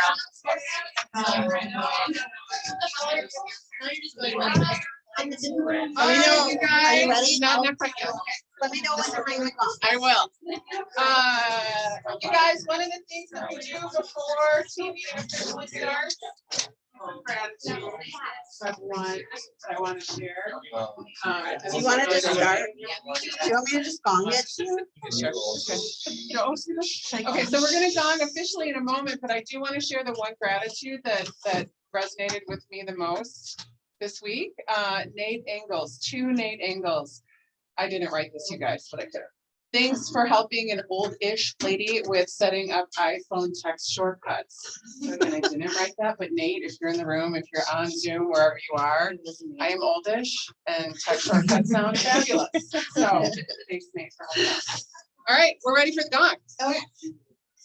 You guys, are you ready? Not quite yet. Let me know when to ring the call. I will. You guys, one of the things that we do before TV officially starts, gratitude. That's one I want to share. Do you want to just start? Do you want me to just gong it? Okay, so we're going to gong officially in a moment, but I do want to share the one gratitude that resonated with me the most this week. Nate Engels, to Nate Engels. I didn't write this, you guys, but I could have. Thanks for helping an old-ish lady with setting up iPhone text shortcuts. So again, I didn't write that, but Nate, if you're in the room, if you're on Zoom, wherever you are, I am oldish and text shortcuts sound fabulous. So thanks, Nate, for helping us. All right, we're ready for the gong. Okay.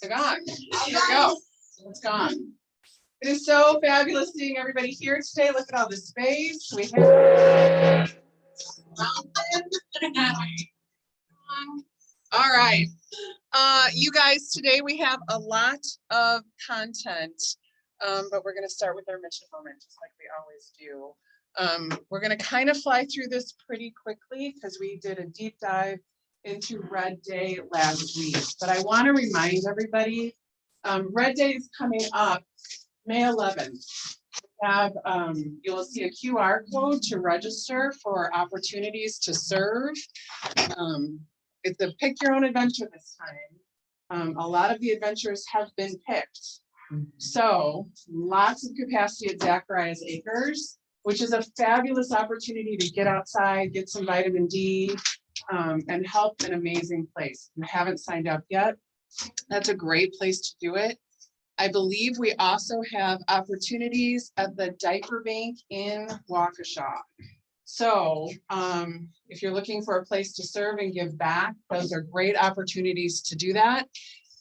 The gong. Here we go. Let's gong. It is so fabulous seeing everybody here today. Look at all the space we have. All right, you guys, today we have a lot of content, but we're going to start with our mission moment, just like we always do. We're going to kind of fly through this pretty quickly because we did a deep dive into Red Day last week, but I want to remind everybody, Red Day is coming up May 11th. Have you'll see a QR code to register for opportunities to serve. It's a pick your own adventure this time. A lot of the adventures have been picked. So lots of capacity at Zacharias Acres, which is a fabulous opportunity to get outside, get some vitamin D, and help an amazing place. If you haven't signed up yet, that's a great place to do it. I believe we also have opportunities at the Diaper Bank in Waukesha. So if you're looking for a place to serve and give back, those are great opportunities to do that.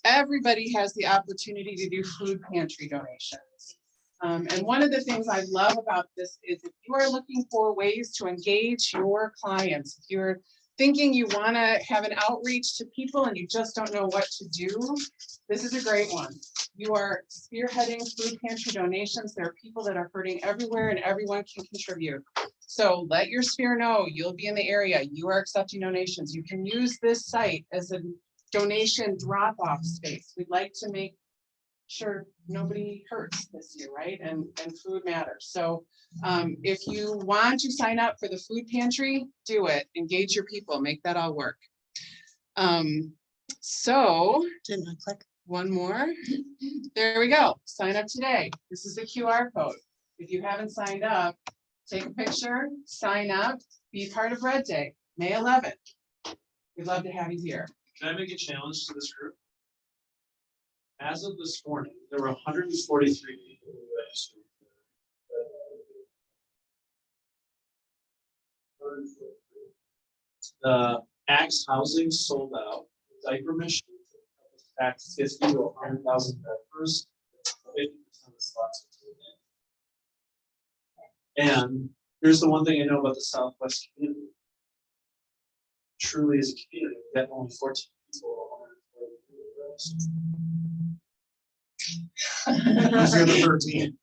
Everybody has the opportunity to do food pantry donations. And one of the things I love about this is if you are looking for ways to engage your clients, if you're thinking you want to have an outreach to people and you just don't know what to do, this is a great one. You are spearheading food pantry donations. There are people that are hurting everywhere and everyone can contribute. So let your sphere know you'll be in the area. You are accepting donations. You can use this site as a donation drop-off space. We'd like to make sure nobody hurts this year, right? And food matters. So if you want to sign up for the food pantry, do it. Engage your people. Make that all work. So Didn't I click? One more. There we go. Sign up today. This is the QR code. If you haven't signed up, take a picture, sign up, be part of Red Day, May 11th. We'd love to have you here. Can I make a challenge to this group? As of this morning, there were 143 people who registered. The Axe housing sold out. Diaper mission, Axe 50 to 100,000 diapers. 50% of the slots are taken. And here's the one thing I know about the Southwest community. Truly, as a community, we got only 14 people. Those are the 13.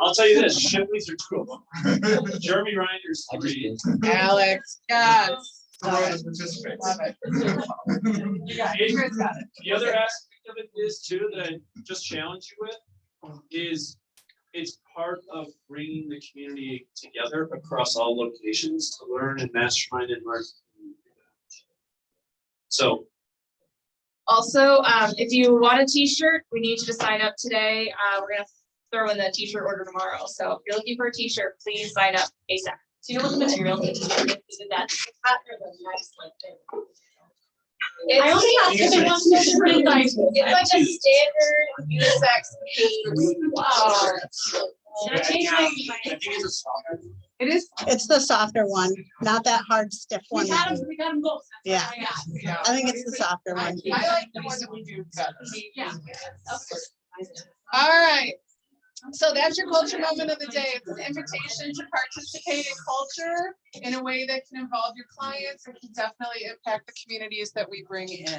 I'll tell you this, Shipley's are 2 of them. Jeremy Reiner's 3. Alex, yes. Love it. The other aspect of it is too that I just challenge you with is it's part of bringing the community together across all locations to learn and mastermind and learn. So. Also, if you want a t-shirt, we need you to sign up today. We're going to throw in the t-shirt order tomorrow. So if you're looking for a t-shirt, please sign up ASAP. So you know what the material is? I only have to one different size. It's like a standard unisex piece. Wow. I think it's a softer. It is. It's the softer one, not that hard, stiff one. We got them both. Yeah. I think it's the softer one. I like the one that we do better. Yeah. All right. So that's your culture moment of the day. It's an invitation to participate in culture in a way that can involve your clients and can definitely impact the communities that we bring in.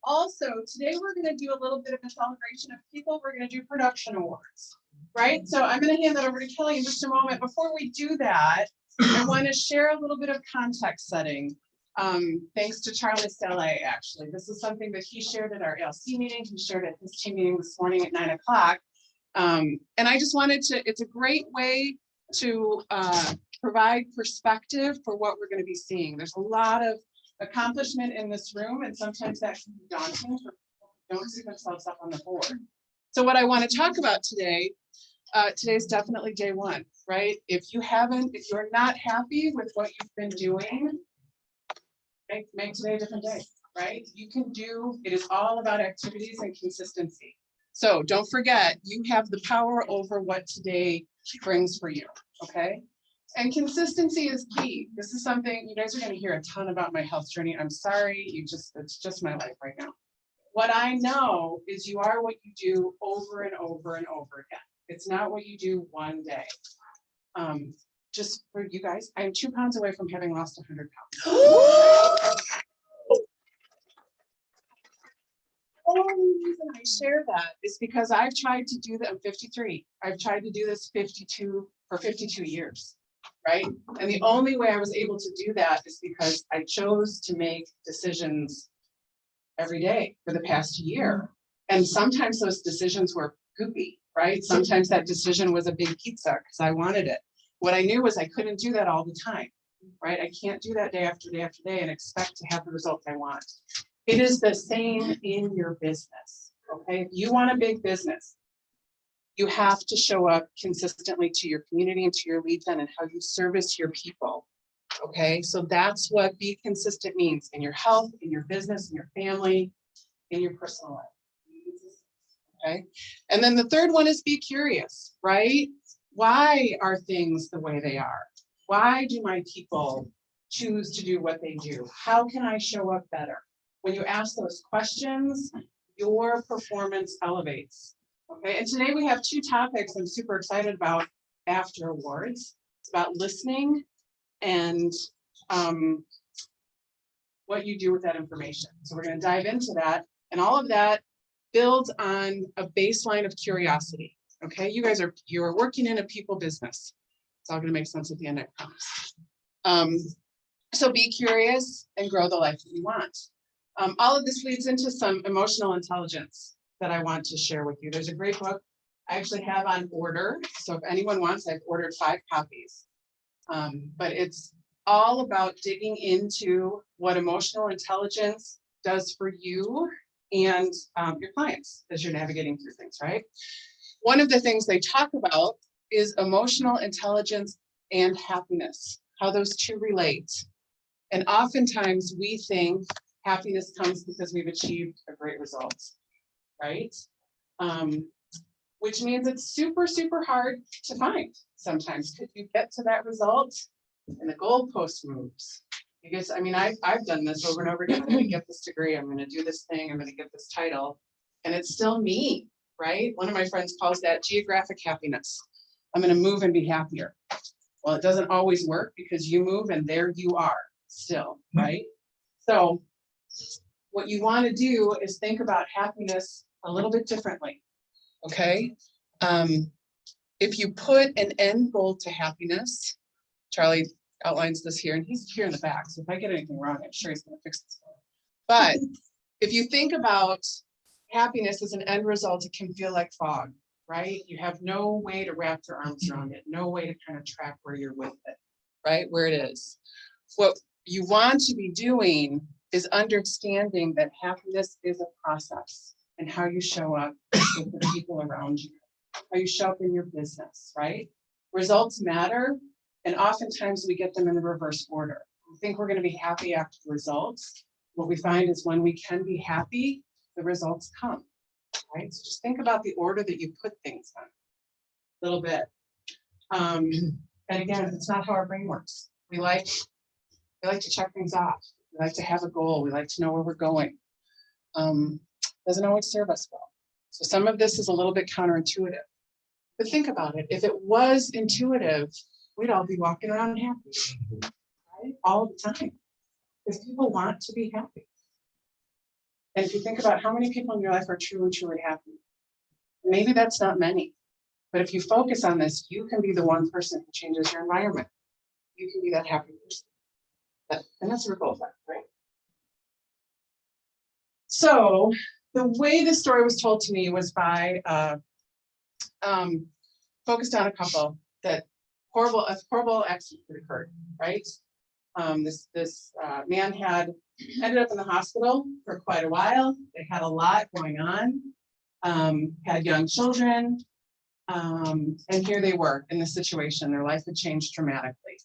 Also, today we're gonna do a little bit of a celebration of people. We're gonna do production awards, right? So I'm gonna hand that over to Kelly in just a moment. Before we do that, I want to share a little bit of context setting. Thanks to Charlie Stelle, actually. This is something that he shared at our ALC meeting. He shared at his team meeting this morning at 9 o'clock. And I just wanted to, it's a great way to provide perspective for what we're going to be seeing. There's a lot of accomplishment in this room, and sometimes that can be daunting for people who don't see themselves up on the board. So what I want to talk about today, today's definitely day one, right? If you're not happy with what you've been doing, make today a different day, right? You can do, it is all about activities and consistency. So don't forget, you have the power over what today brings for you, okay? And consistency is key. This is something, you guys are gonna hear a ton about my health journey. I'm sorry, it's just my life right now. What I know is you are what you do over and over and over again. It's not what you do one day. Just for you guys, I'm 2 pounds away from having lost 100 pounds. The only reason I share that is because I've tried to do that. I'm 53. I've tried to do this for 52 years, right? And the only way I was able to do that is because I chose to make decisions every day for the past year. And sometimes those decisions were goopy, right? Sometimes that decision was a big pizza because I wanted it. What I knew was I couldn't do that all the time, right? I can't do that day after day after day and expect to have the results I want. It is the same in your business, okay? If you want a big business, you have to show up consistently to your community and to your lead gen and how you service your people, okay? So that's what be consistent means in your health, in your business, in your family, in your personal life, okay? And then the third one is be curious, right? Why are things the way they are? Why do my people choose to do what they do? How can I show up better? When you ask those questions, your performance elevates. Okay, and today we have 2 topics I'm super excited about after awards. It's about listening and what you do with that information. So we're going to dive into that, and all of that builds on a baseline of curiosity. Okay, you're working in a people business. It's all going to make sense at the end, I promise. So be curious and grow the life that you want. All of this leads into some emotional intelligence that I want to share with you. There's a great book I actually have on order. So if anyone wants, I've ordered 5 copies. But it's all about digging into what emotional intelligence does for you and your clients as you're navigating through things, right? One of the things they talk about is emotional intelligence and happiness, how those 2 relate. And oftentimes we think happiness comes because we've achieved a great result, right? Which means it's super, super hard to find sometimes because you get to that result and the goalpost moves. Because I mean, I've done this over and over again. I'm going to get this degree. I'm going to do this thing. I'm going to get this title. And it's still me, right? One of my friends calls that geographic happiness. I'm going to move and be happier. Well, it doesn't always work because you move and there you are still, right? So what you want to do is think about happiness a little bit differently, okay? If you put an end goal to happiness, Charlie outlines this here, and he's here in the back, so if I get anything wrong, I'm sure he's going to fix this. But if you think about happiness as an end result, it can feel like fog, right? You have no way to wrap your arms around it, no way to kind of track where you're with it, right? Where it is. What you want to be doing is understanding that happiness is a process and how you show up with the people around you, how you show up in your business, right? Results matter, and oftentimes we get them in the reverse order. We think we're going to be happy after the results. What we find is when we can be happy, the results come, right? So just think about the order that you put things in a little bit. And again, it's not how our brain works. We like to check things off. We like to have a goal. We like to know where we're going. Doesn't always serve us well. So some of this is a little bit counterintuitive. But think about it. If it was intuitive, we'd all be walking around happy, right? All the time. Because people want to be happy. And if you think about how many people in your life are truly, truly happy, maybe that's not many. But if you focus on this, you can be the one person who changes your environment. You can be that happy person. And that's a ripple effect, right? So the way the story was told to me was by focused on a couple that a horrible accident had occurred, right? This man had ended up in the hospital for quite a while. They had a lot going on, had young children, and here they were in this situation. Their life had changed dramatically.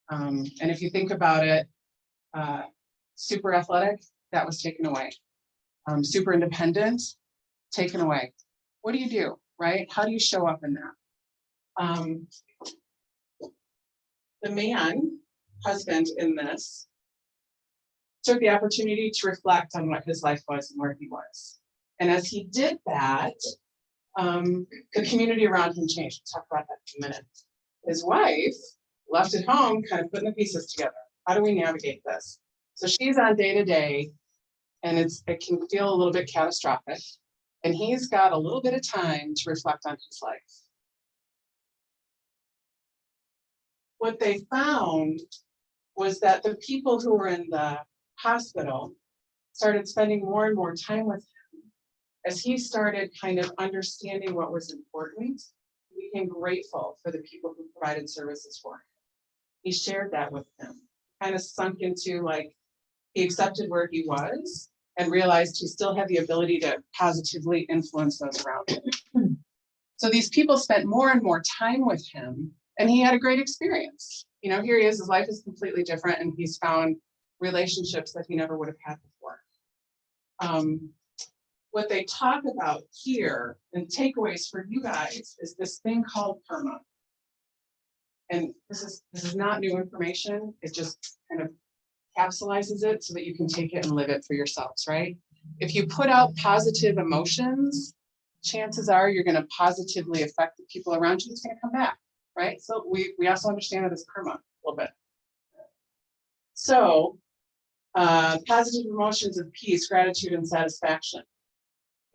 And if you think about it, super athletic, that was taken away. Super independent, taken away. What do, right? How do you show up in that? The man, husband in this, took the opportunity to reflect on what his life was and where he was. And as he did that, the community around him changed. We'll talk about that in a minute. His wife left at home, kind of putting the pieces together. How do we navigate this? So she's on day to day, and it can feel a little bit catastrophic. And he's got a little bit of time to reflect on his life. What they found was that the people who were in the hospital started spending more and more time with him. As he started kind of understanding what was important, he became grateful for the people who provided services for him. He shared that with them, kind of sunk into like, he accepted where he was and realized he still had the ability to positively influence those around him. So these people spent more and more time with him, and he had a great experience. You know, here he is, his life is completely different, and he's found relationships that he never would have had before. What they talk about here and takeaways for you guys is this thing called PERMA. And this is not new information. It just kind of capsulizes it so that you can take it and live it for yourselves, right? If you put out positive emotions, chances are you're going to positively affect the people around you. It's going to come back, right? So we also understand that as PERMA a little bit. So positive emotions of peace, gratitude, and satisfaction.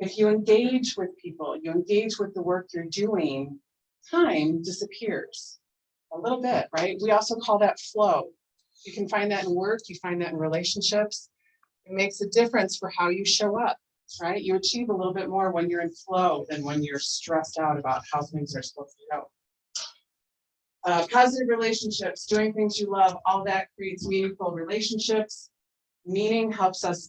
If you engage with people, you engage with the work you're doing, time disappears a little bit, right? We also call that flow. You can find that in work, you find that in relationships. It makes a difference for how you show up, right? You achieve a little bit more when you're in flow than when you're stressed out about how things are supposed to go. Positive relationships, doing things you love, all that creates meaningful relationships. Meaning helps us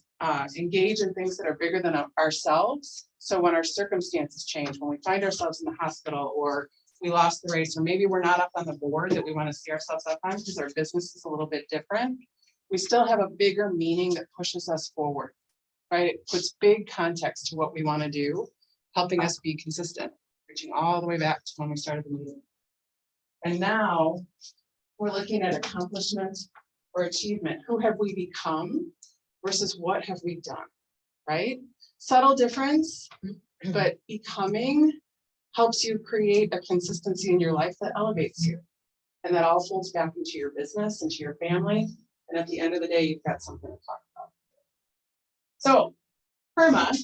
engage in things that are bigger than ourselves. So when our circumstances change, when we find ourselves in the hospital, or we lost the race, or maybe we're not up on the board that we want to see ourselves up on because our business is a little bit different, we still have a bigger meaning that pushes us forward, right? It puts big context to what we want to do, helping us be consistent, reaching all the way back to when we started the meeting. And now we're looking at accomplishment or achievement. Who have we become versus what have we done, right? Subtle difference, but becoming helps you create a consistency in your life that elevates you. And that all folds back into your business, into your family. And at the end of the day, you've got something to talk about. So PERMA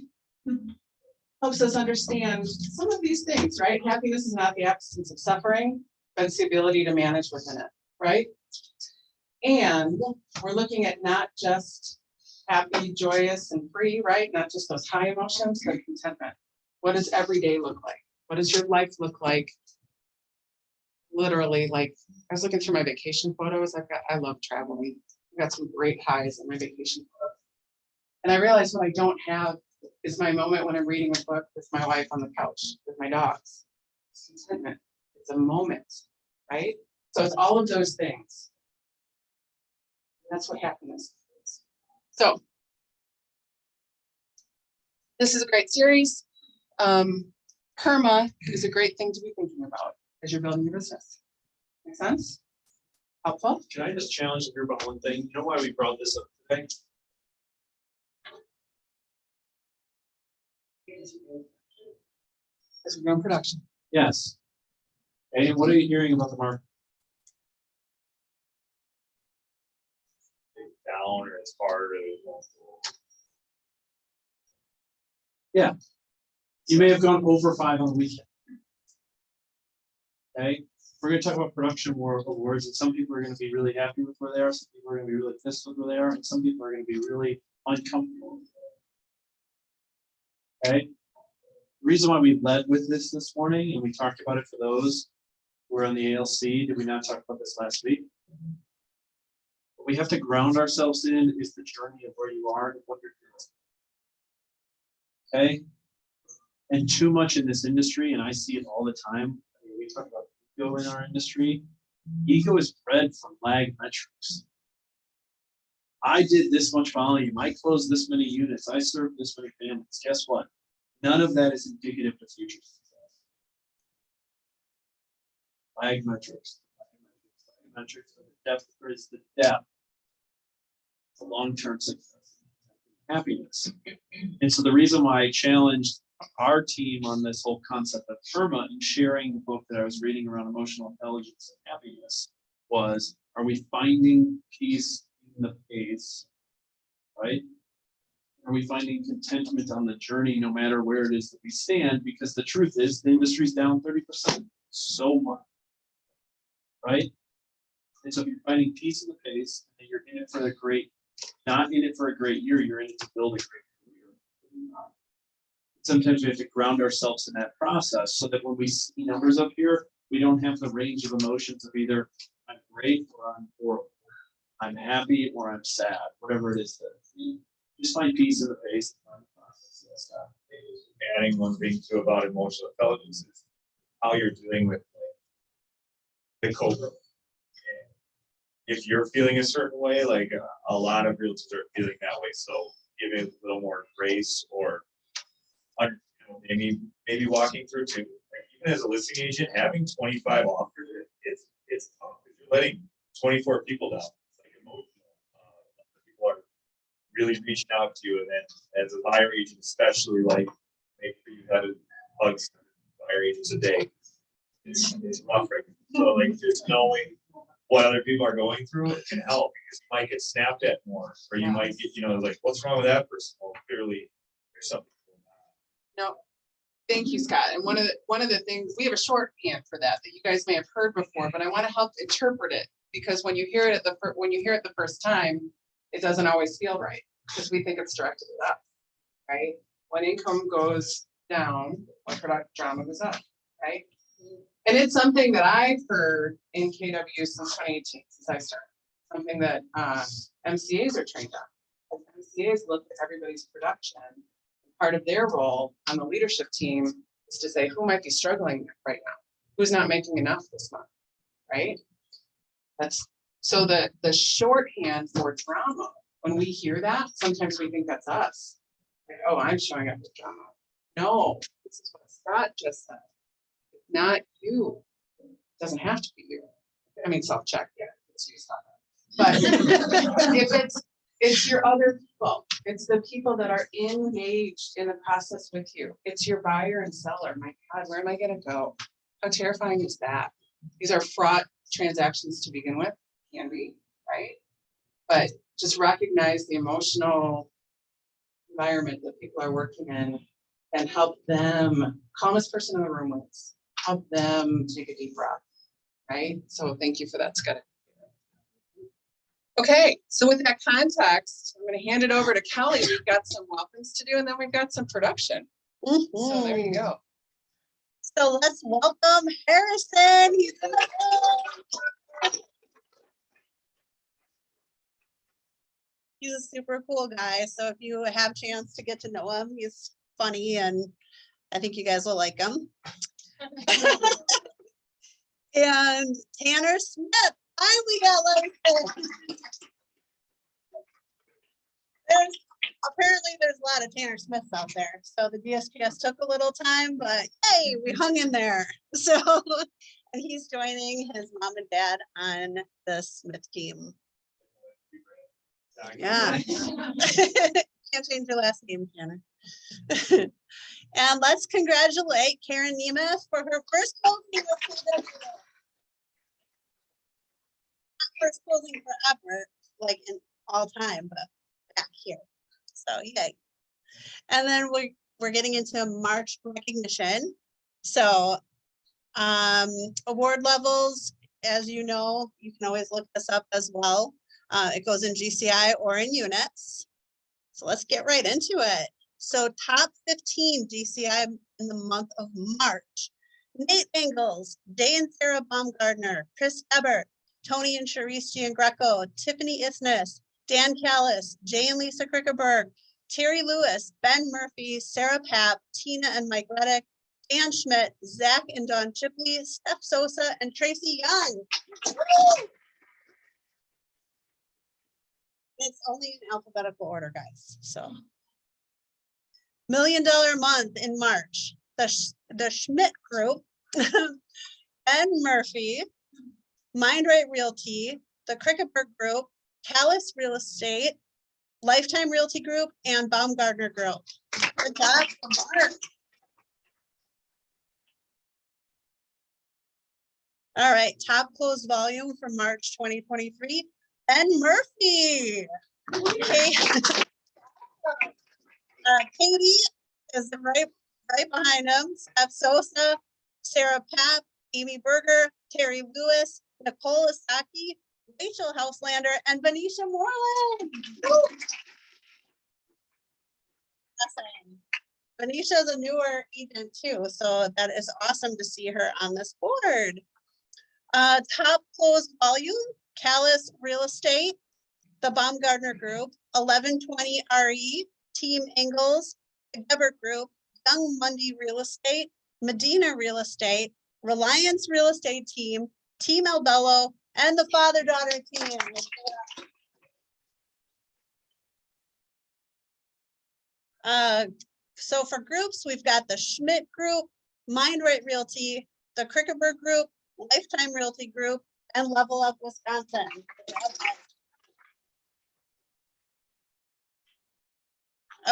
helps us understand some of these things, right? Happiness is not the absence of suffering, but it's the ability to manage within it, right? And we're looking at not just happy, joyous, and free, right? Not just those high emotions, but contentment. What does every day look like? What does your life look like? Literally, like I was looking through my vacation photos. I love traveling. I've got some great highs in my vacation photos. And I realized what I don't have is my moment when I'm reading a book with my wife on the couch with my dogs. It's contentment. It's a moment, right? So it's all of those things. That's what happiness is. So this is a great series. PERMA is a great thing to be thinking about as you're building your business. Make sense? Helpful? Can I just challenge you about one thing? You know why we brought this up today? As we grow in production. Yes. And what are you hearing about the market? Down or it's hard or You may have gone over 5 on the weekend. Okay, we're gonna talk about production awards, and some people are gonna be really happy with where they are, some people are gonna be really pissed with where they are, and some people are gonna be really uncomfortable. Okay, the reason why we led with this morning, and we talked about it for those who were on the ALC, did we not talk about this last week? What we have to ground ourselves in is the journey of where you are and what you're doing. Okay, and too much in this industry, and I see it all the time. I mean, we talk about ego in our industry. Ego is bred from lag metrics. I did this much volume. I closed this many units. I served this many families. Guess what? None of that is indicative of future success. Lag metrics. Lag metrics are the depth, or is the depth of long-term success, happiness. And so the reason why I challenged our team on this whole concept of PERMA and sharing the book that I was reading around emotional intelligence and happiness was, are we finding peace in the pace, right? Are we finding contentment on the journey no matter where it is that we stand? Because the truth is the industry's down 30%, so much, right? And so if you're finding peace in the pace, and you're in it for the great, not in it for a great year, you're in it to build a great career. Sometimes we have to ground ourselves in that process so that when we see numbers up here, we don't have the range of emotions of either I'm great or I'm horrible, I'm happy or I'm sad, whatever it is that you just find peace in the face. Adding one thing too about emotional intelligence is how you're dealing with the COBRA. If you're feeling a certain way, like a lot of realtors are feeling that way, so give it a little more grace, or maybe walking through too. Like even as a listing agent, having 25 offers, it's tough. If you're letting 24 people down, it's like emotional. People are really reaching out to you, and then as a buyer agent, especially, like make sure you have hugs buyer agents a day. It's rough, right? So like just knowing what other people are going through, it can help, because you might get snapped at more, or you might get, like, what's wrong with that person? Well, clearly there's something going on. No, thank you, Scott. And one of the things, we have a shorthand for that you guys may have heard before, but I want to help interpret it, because when you hear it the first time, it doesn't always feel right, because we think it's directed at us, right? When income goes down, when product drama goes up, right? And it's something that I've heard in KW since 2018, since I started. Something that MCAs are trained on. MCAs look at everybody's production. Part of their role on the leadership team is to say who might be struggling right now, who's not making enough this month, right? That's so the shorthand for drama. When we hear that, sometimes we think that's us. Like, oh, I'm showing up with drama. No, this is what Scott just said. Not you. It doesn't have to be you. I mean, self-check, yeah, it's you, Scott. But if it's your other people, it's the people that are engaged in the process with you. It's your buyer and seller. My God, where am I gonna go? How terrifying is that? These are fraught transactions to begin with, can be, right? But just recognize the emotional environment that people are working in and help them, calmest person in the room wins. Help them take a deep breath, right? So thank you for that, Scott. Okay, so with that context, I'm going to hand it over to Kelly. We've got some welcomes to do, and then we've got some production. So there you go. So let's welcome Harrison. He's in the room. He's a super cool guy. So if you have a chance to get to know him, he's funny, and I think you guys will like him. And Tanner Smith. Finally got like there's a lot of Tanner Smiths out there. So the DSPS took a little time, but hey, we hung in there. So and he's joining his mom and dad on the Smith team. Yeah. Can't change your last name, Tanner. And let's congratulate Karen Nemeth for her first closing. First closing forever, like in all time, but back here. So yay. And then we're getting into March recognition. So award levels, as you know, you can always look this up as well. It goes in GCI or in units. So let's get right into it. So top 15 GCI in the month of March. Nate Engels, Day and Sarah Baumgardner, Chris Ebert, Tony and Sharice Giangreco, Tiffany Isness, Dan Callis, Jay and Lisa Krickeberg, Terry Lewis, Ben Murphy, Sarah Papp, Tina and Mike Reddick, Dan Schmidt, Zach and Dawn Chipley, Steph Sosa, and Tracy Young. Woo! It's only in alphabetical order, guys, so. $1 Million Month in March, the Schmidt Group, Ben Murphy, Mindright Realty, the Krickeberg Group, Callis Real Estate, Lifetime Realty Group, and Baumgardner Group. Good job, Mark. All right, top closed volume for March 2023, Ben Murphy. Okay. Katie is right behind him. Steph Sosa, Sarah Papp, Amy Berger, Terry Lewis, Nicole Asaki, Rachel Houselander, and Venetia Moreland. Awesome. Venetia is a newer agent too, so that is awesome to see her on this board. Top closed volume, Callis Real Estate, the Baumgardner Group, 1120 RE, Team Ingalls, the Gebert Group, Young Mundy Real Estate, Medina Real Estate, Reliance Real Estate Team, Team Albello, and the father-daughter team. So for groups, we've got the Schmidt Group, Mindright Realty, the Krickeberg Group, Lifetime Realty Group, and Level Up Wisconsin.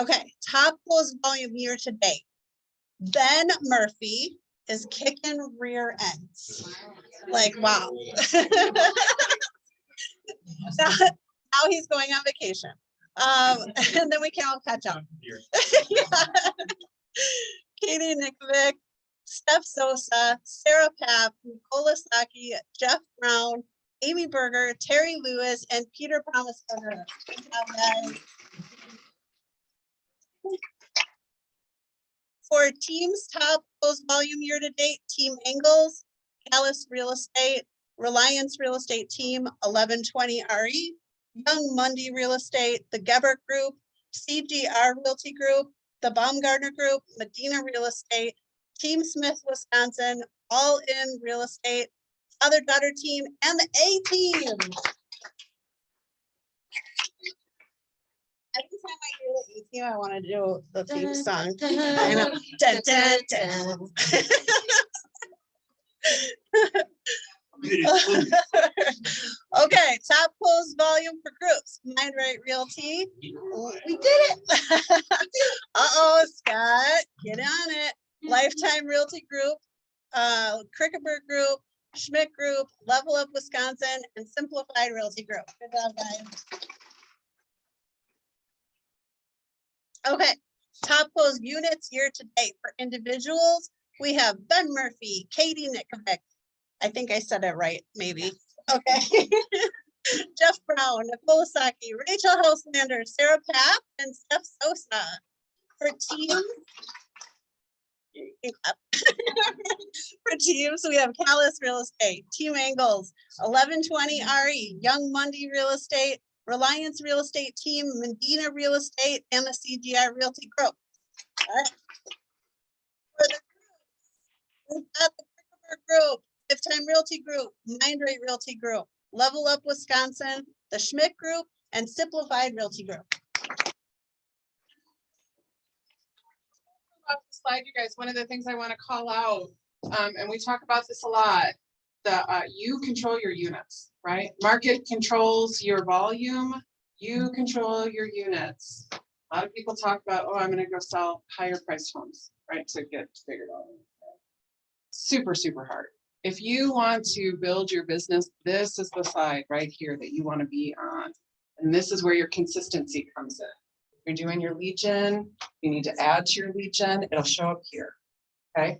Okay, top closed volume year to date. Ben Murphy is kicking rear ends. Like, wow. now he's going on vacation. And then we can all catch up. Yeah. Katie Nichovic, Steph Sosa, Sarah Papp, Nicole Asaki, Jeff Brown, Amy Berger, Terry Lewis, and Peter Promise. For teams top closed volume year to date, Team Ingalls, Callis Real Estate, Reliance Real Estate Team, 1120 RE, Young Mundy Real Estate, the Gebert Group, CGR Realty Group, the Baumgardner Group, Medina Real Estate, Team Smith, Wisconsin, All In Real Estate, father-daughter team, and the A team. Every time I hear the A team, I want to do the theme song. I know. Dun, dun, dun. Okay, top closed volume for groups. Mindright Realty. We did it. Uh-oh, Scott, get on it. Lifetime Realty Group, Krickeberg Group, Schmidt Group, Level Up Wisconsin, and Simplified Realty Group. Good job, guys. Okay, top closed units year to date for individuals. We have Ben Murphy, Katie Nichovic. I think I said it right, maybe. Okay. Jeff Brown, Nicole Asaki, Rachel Houselander, Sarah Papp, and Steph Sosa. For teams, for teams, we have Callis Real Estate, Team Ingalls, 1120 RE, Young Mundy Real Estate, Reliance Real Estate Team, Medina Real Estate, and the CGI Realty Group. All right. For the groups, we've got the Krickeberg Group, Lifetime Realty Group, Mindright Realty Group, Level Up Wisconsin, the Schmidt Group, and Simplified Realty Group. Off the slide, you guys, one of the things I want to call out, and we talk about this a lot, you control your units, right? Market controls your volume, you control your units. A lot of people talk about, oh, I'm going to go sell higher priced homes, right, to get figured out. Super, super hard. If you want to build your business, this is the side right here that you want to be on. And this is where your consistency comes in. You're doing your lead gen, you need to add to your lead gen, it'll show up here, okay?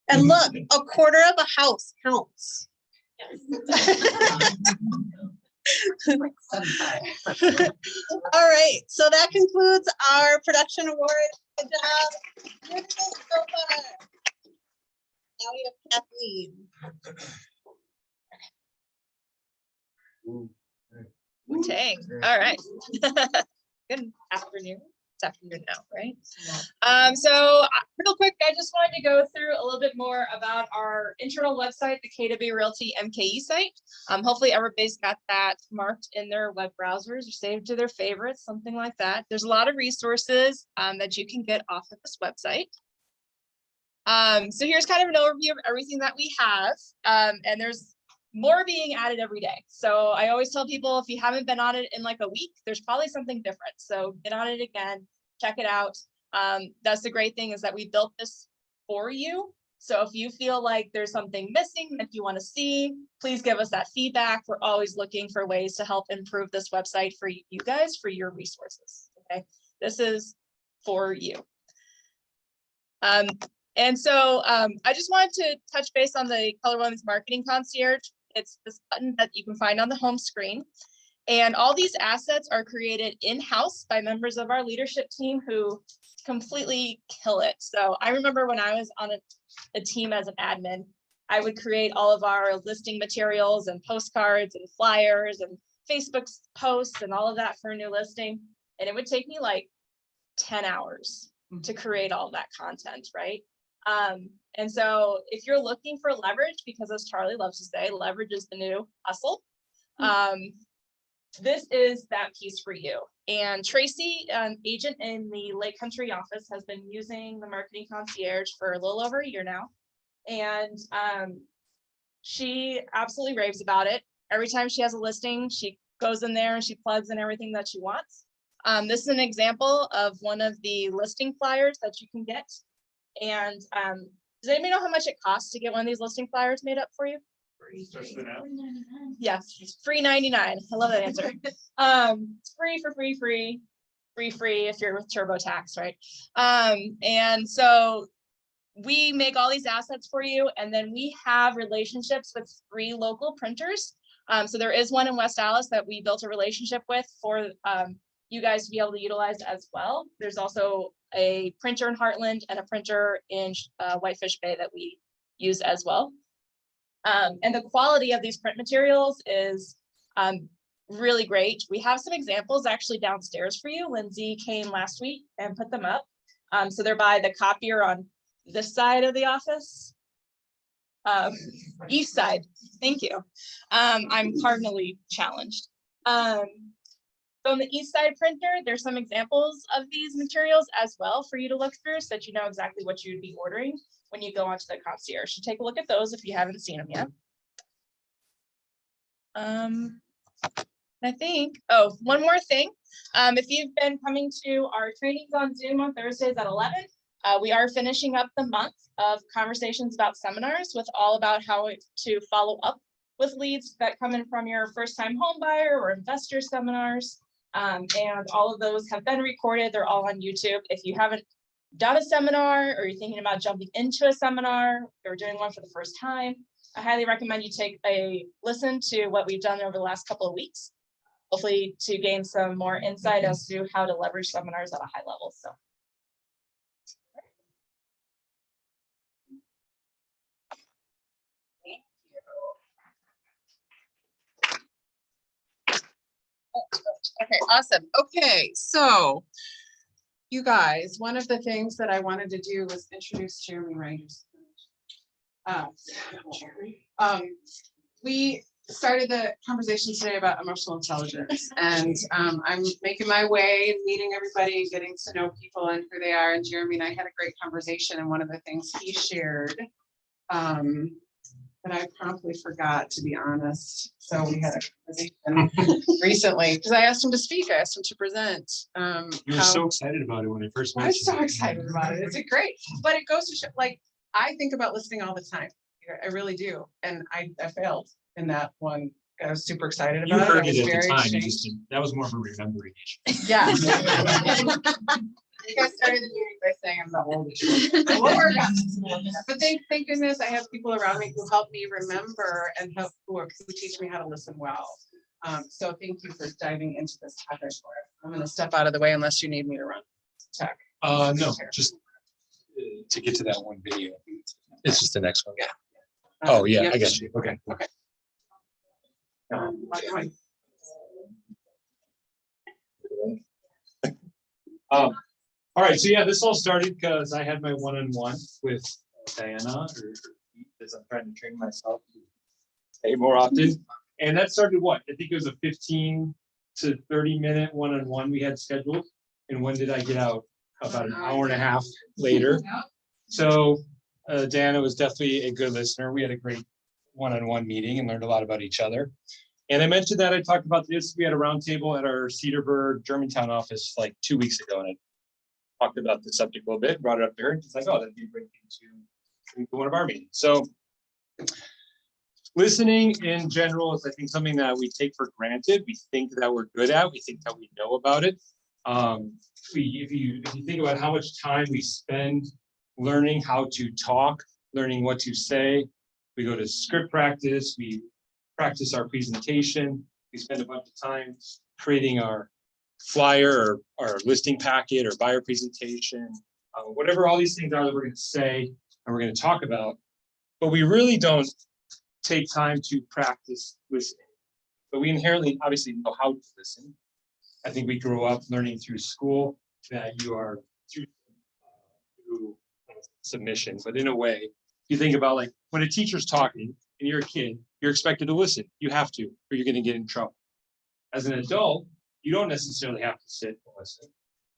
And look, a quarter of a house counts. All right, so that concludes our production award. Good job. Beautiful so far. Now we have Kathleen. Dang, all right. Good afternoon. It's afternoon now, right? Real quick, I just wanted to go through a little bit more about our internal website, the KW Realty MKE site. Hopefully everybody's got that marked in their web browsers or saved to their favorites, something like that. There's a lot of resources that you can get off of this website. So here's kind of an overview of everything that we have, and there's more being added every day. So I always tell people, if you haven't been on it in like a week, there's probably something different. So get on it again, check it out. That's the great thing, is that we built this for you. So if you feel like there's something missing that you want to see, please give us that feedback. We're always looking for ways to help improve this website for you guys, for your resources. Okay, this is for you. And so I just wanted to touch base on the Keller Williams Marketing Concierge. It's this button that you can find on the home screen. And all these assets are created in-house by members of our leadership team who completely kill it. So I remember when I was on a team as an admin, I would create all of our listing materials and postcards and flyers and Facebook posts and all of that for a new listing. And it would take me like 10 hours to create all that content, right? And so if you're looking for leverage, because as Charlie loves to say, leverage is the new hustle. This is that piece for you. And Tracy, an agent in the Lake Country office, has been using the Marketing Concierge for a little over a year now. And she absolutely raves about it. Every time she has a listing, she goes in there and she plugs in everything that she wants. This is an example of one of the listing flyers that you can get. And does anybody know how much it costs to get one of these listing flyers made up for you? Especially now. Yes, it's free 99. I love that answer. Free if you're with TurboTax, right? And so we make all these assets for you, and then we have relationships with 3 local printers. So there is one in West Allis that we built a relationship with for you guys to be able to utilize as well. There's also a printer in Heartland and a printer in Whitefish Bay that we use as well. And the quality of these print materials is really great. We have some examples actually downstairs for you. Lindsay came last week and put them up. So they're by the copier on this side of the office. East side, thank you. I'm cardinally challenged. So on the East Side printer, there's some examples of these materials as well for you to look through, so that you know exactly what you'd be ordering when you go onto the concierge. So take a look at those if you haven't seen them yet. I think, oh, one more thing. If you've been coming to our trainings on Zoom on Thursdays at 11, we are finishing up the month of conversations about seminars with all about how to follow up with leads that come in from your first time home buyer or investor seminars. And all of those have been recorded. They're all on YouTube. If you haven't done a seminar, or you're thinking about jumping into a seminar, or doing one for the first time, I highly recommend you take a listen to what we've done over the last couple of weeks, hopefully to gain some more insight as to how to leverage seminars at a high level. So. Okay, awesome. Okay, so you guys, one of the things that I wanted to do was introduce Jeremy Rangers. We started the conversation today about emotional intelligence, and I'm making my way, meeting everybody, getting to know people and who they are. And Jeremy and I had a great conversation, and one of the things he shared that I promptly forgot, to be honest. So we had a conversation recently because I asked him to speak. I asked him to present. You were so excited about it when I first I mentioned was so it. excited about it. It's great, but it goes to show, like, I think about listening all the time. I really do, and I failed in that one I was super excited You about it. I heard was it at the very time, you ashamed. just, that was more of a remembering issue. Yeah. You guys started the meeting by saying I'm the oldest. We'll work on this. But thank goodness I have people around me who help me remember and who teach me how to listen well. So thank you for diving into this topic for us. I'm gonna step out of the way unless you need me to run tech. No, just to get to that one video. It's just the next one. Oh, yeah, I got you. Okay. All right, so yeah, this all started because I had my one-on-one with Diana, or as I'm trying to train myself to say more often. And that started what? I think it was a 15 to 30-minute one-on-one we had scheduled. And when did I get out? About an hour and a half later. So Diana was definitely a good listener. We had a great one-on-one meeting and learned a lot about each other. And I mentioned that I talked about this. We had a roundtable at our Cedarburg, Germantown office like 2 weeks ago, and I talked about the subject a little bit, brought it up there, and she's like, "Oh, that'd be a great thing to one of our meetings." So listening in general is, I think, something that we take for granted. We think that we're good at. We think that we know about it. If you think about how much time we spend learning how to talk, learning what to say, we go to script practice, we practice our presentation, we spend a bunch of time creating our flyer or our listing packet or buyer presentation, whatever all these things are that we're going to say and we're going to talk about, but we really don't take time to practice listening. But we inherently obviously know how to listen. I think we grow up learning through school that you are through submission, but in a way, you think about like when a teacher's talking and you're a kid, you're expected to listen. You have to, or you're going to get in trouble. As an adult, you don't necessarily have to sit and listen,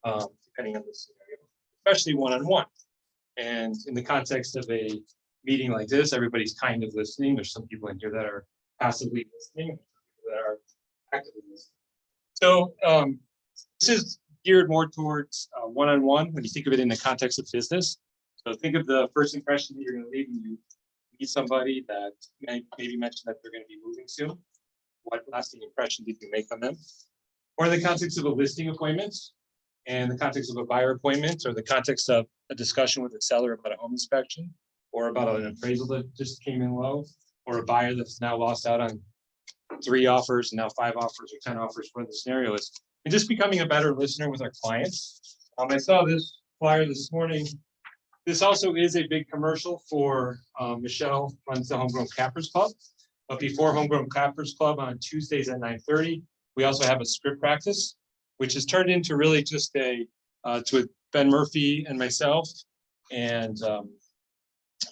depending on the scenario, especially one-on-one. And in the context of a meeting like this, everybody's kind of listening. There's some people in here that are passively listening, that are actively listening. So this is geared more towards one-on-one when you think of it in the context of business. So think of the first impression that you're going to leave when you meet somebody that maybe mentioned that they're going to be moving soon. What lasting impression did you make on them? Or in the context of a listing appointment, and the context of a buyer appointment, or the context of a discussion with a seller about a home inspection, or about an appraisal that just came in low, or a buyer that's now lost out on 3 offers and now 5 offers or 10 offers, whatever the scenario is, and just becoming a better listener with our clients. I saw this flyer this morning. This also is a big commercial for Michelle runs the Homegrown Cappers Club. But before Homegrown Cappers Club on Tuesdays at 9:30, we also have a script practice, which has turned into really just it's with Ben Murphy and myself. And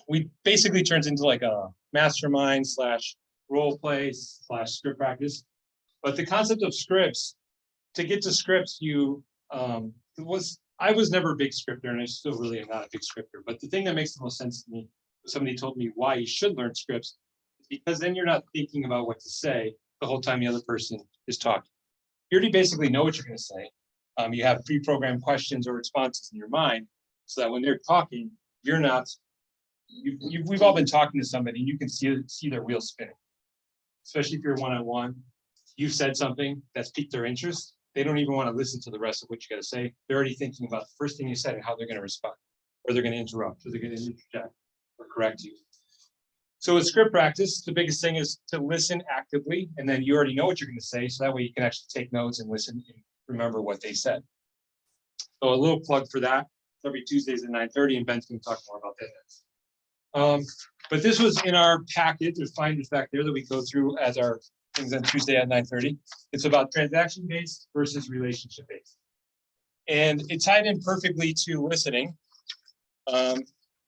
we basically turns into like a mastermind / role play / script practice. But the concept of scripts, to get to scripts, I was never a big scripter, and I still really am not a big scripter. But the thing that makes the most sense to me, somebody told me why you should learn scripts, is because then you're not thinking about what to say the whole time the other person is talking. You already basically know what you're going to say. You have pre-programmed questions or responses in your mind, so that when they're talking, you're not. We've all been talking to somebody, and you can see their wheels spinning. Especially if you're one-on-one, you've said something that's piqued their interest. They don't even want to listen to the rest of what you got to say. They're already thinking about the first thing you said and how they're going to respond, or they're going to interrupt, or they're going to interject or correct you. So with script practice, the biggest thing is to listen actively, and then you already know what you're going to say, so that way you can actually take notes and listen and remember what they said. So a little plug for that. It's every Tuesdays at 9:30, and Ben's going to talk more about that next. But this was in our packet. There's finders back there that we go through as our things on Tuesday at 9:30. It's about transaction-based versus relationship-based. And it tied in perfectly to listening.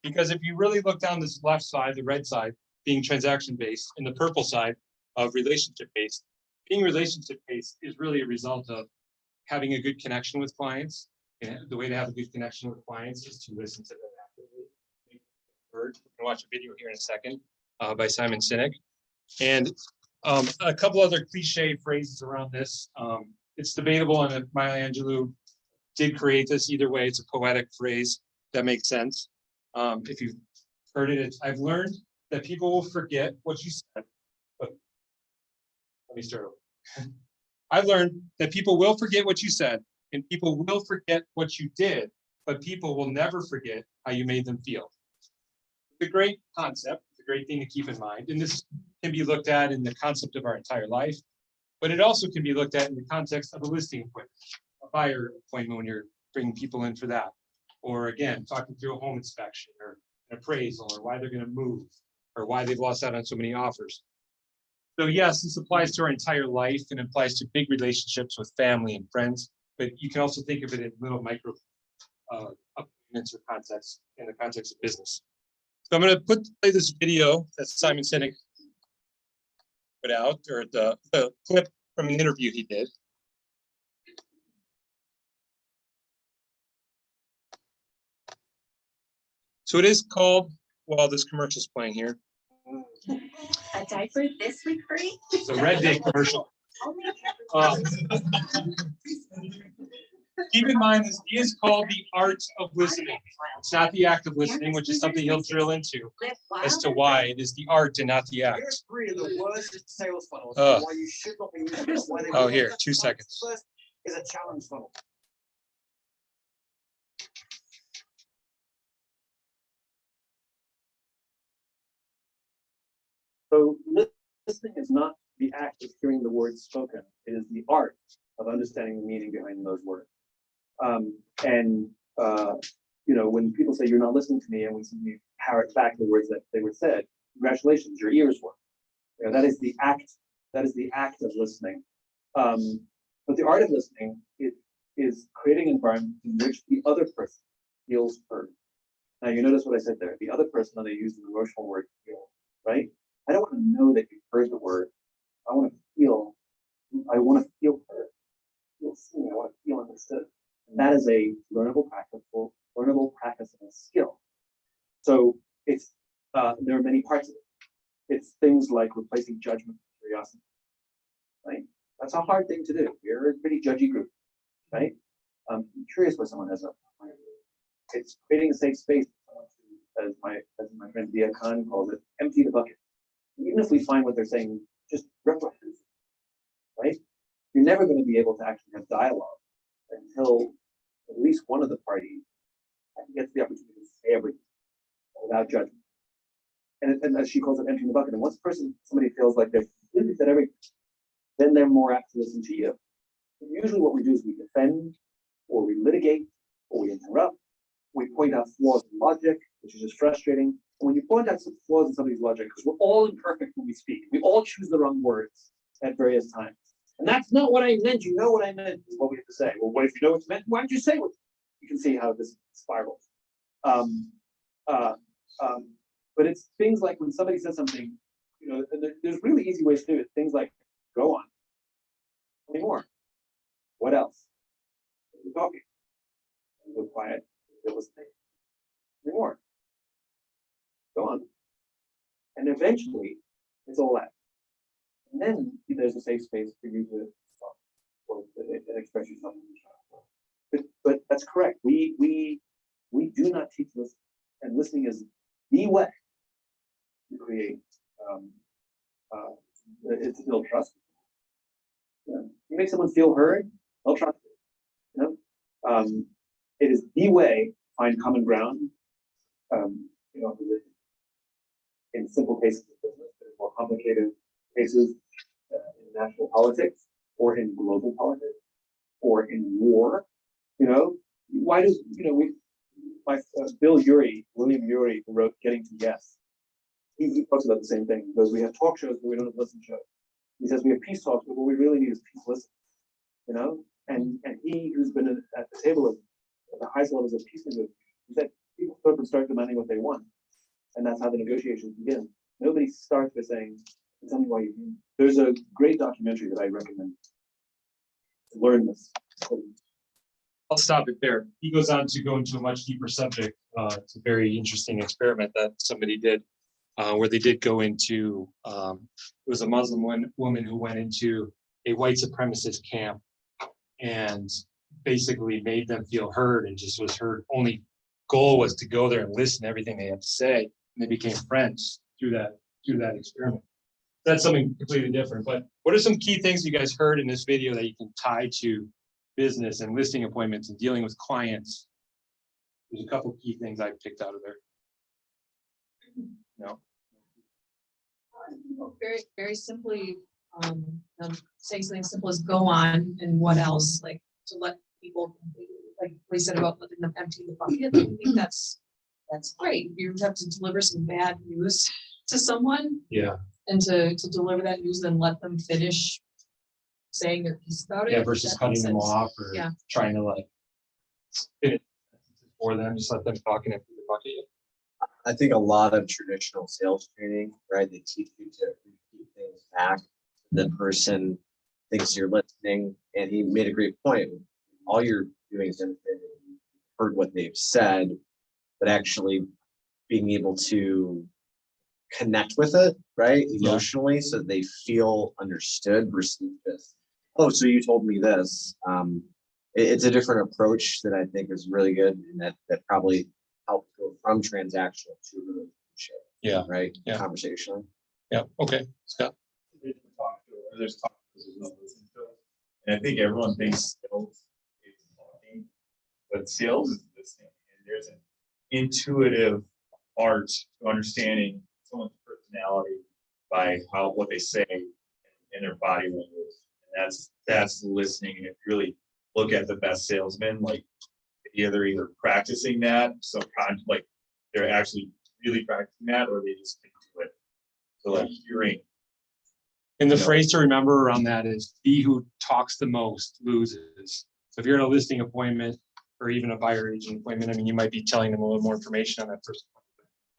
Because if you really look down this left side, the red side, being transaction-based, and the purple side of relationship-based, being relationship-based is really a result of having a good connection with clients. And the way to have a good connection with clients is to listen to them actively. We're going to watch a video here in a second by Simon Sinek. And a couple other cliche phrases around this. It's debatable on if Maya Angelou did create this. Either way, it's a poetic phrase that makes sense. If you've heard it, I've learned that people will forget what you said, but me start over. I've learned that people will forget what you said and people will forget what you did, but people will never forget how you made them feel. It's a great concept, it's a great thing to keep in mind. And this can be looked at in the concept of our entire life, but it also can be looked at in the context of a listing appointment, a buyer appointment when you're bringing people in for that. Or again, talking through a home inspection or an appraisal or why they're going to move or why they've lost out on so many offers. So yes, this applies to our entire life and applies to big relationships with family and friends, but you can also think of it in little micro appointments or contexts in the context of business. So I'm going to play this video that Simon Sinek put out, or the clip from an interview he did. So it is called, while this commercial is playing here, A diaper this week free? it's a Red Day commercial. Keep in mind, this is called the art of listening. It's not the act of listening, which is something he'll drill into as to why it is the art and not the act. Here's three of the worst sales funnels. Oh. Why you should not be using them, why they Oh, work. here, 2 seconds. First is a challenge funnel. So listening is not the act of hearing the words spoken. It is the art of understanding the meaning behind those words. You know, when people say you're not listening to me, and when you parrot back the words that they were said, congratulations, your ears work. You know, that is the act. That is the act of listening. But the art of listening is creating an environment in which the other person feels heard. Now you notice what I said there. The other person, and they use the emotional word feel, right? I don't want to know that you heard the word. I want to feel heard, feel seen. I want to feel understood. And that is a learnable practice and a skill. So it's there are many parts of it. It's things like replacing judgment with curiosity. Right? That's a hard thing to do. We're a pretty judgy group, right? I'm curious what someone has up. It's creating a safe space, as my friend Dia Khan calls it, empty the bucket. Even if we find what they're saying just reprehensible, right? You're never going to be able to actually have dialogue until at least one of the parties gets the opportunity to say everything without judgment. And as she calls it, emptying the bucket. And once somebody feels like they've completely said everything, then they're more apt to listen to you. And usually what we do is we defend, or we litigate, or we interrupt. We point out flaws in logic, which is just frustrating. And when you point out some flaws in somebody's logic, because we're all imperfect when we speak, we all choose the wrong words at various times. And that's not what I meant. You know what I meant is what we have to say. Well, what if you know what you meant? Why don't you say what? You can see how this spirals. But it's things like when somebody says something, you know, there's really easy ways to do it. Things like, go on. Any more? What else? We're talking. We're quiet. We're listening. Any more? Go on. And eventually, it's all that. And then there's a safe space for you to talk or to express yourself. But that's correct. We do not teach listening, and listening is the way to create it's build trust. You make someone feel heard, they'll trust you. It is the way to find common ground. In simple cases of business, in more complicated cases in national politics, or in global politics, or in war. Why does William Ury, who wrote Getting to Yes, he talks about the same thing. He goes, we have talk shows, but we don't have listen shows. He says we have peace talks, but what we really need is peace listen. And he, who's been at the table at the highest levels of peace negotiations, he said people start demanding what they want, and that's how the negotiations begin. Nobody starts by saying, "Tell me why you do." There's a great documentary that I recommend to learn this. I'll stop it there. He goes on to go into a much deeper subject. It's a very interesting experiment that somebody did, where they did go into, it was a Muslim woman who went into a white supremacist camp and basically made them feel heard, and just was her only goal was to go there and listen to everything they had to say. And they became friends through that experiment. That's something completely different, but what are some key things you guys heard in this video that you can tie to business and listing appointments and dealing with clients? There's a couple key things I picked out of there. No, Very, very simply, saying something simple as go on and what else, like to let people, like we said about letting them empty the bucket. I think that's great. You have to deliver some bad news to someone yeah, and to deliver that news, then let them finish saying their piece about it. yeah, versus That cutting makes them sense. off or Yeah. trying to like spin it for them, just let them talk and empty the bucket. I think a lot of traditional sales training, right? They teach you to repeat things back. The person thinks you're listening, and he made a great point. All you're doing is demonstrating that you heard what they've said, but actually being able to connect with it, right? Emotionally, so that they feel understood versus just, oh, so you told me this. It's a different approach that I think is really good, and that probably helps go from transactional to relationship. Yeah. Right? Yeah. Conversation. Yeah, okay, Scott. There's talk, there's no listening to it. And I think everyone thinks sales is talking, but sales is listening. And there's an intuitive art to understanding someone's personality by what they say in their body language. And that's listening. And if you really look at the best salesmen, like they're either practicing that, so like they're actually really practicing that, or they just stick to it. So like hearing. And the Yeah. phrase to remember around that is he who talks the most loses. So if you're in a listing appointment or even a buyer agent appointment, I mean, you might be telling them a little more information on that person.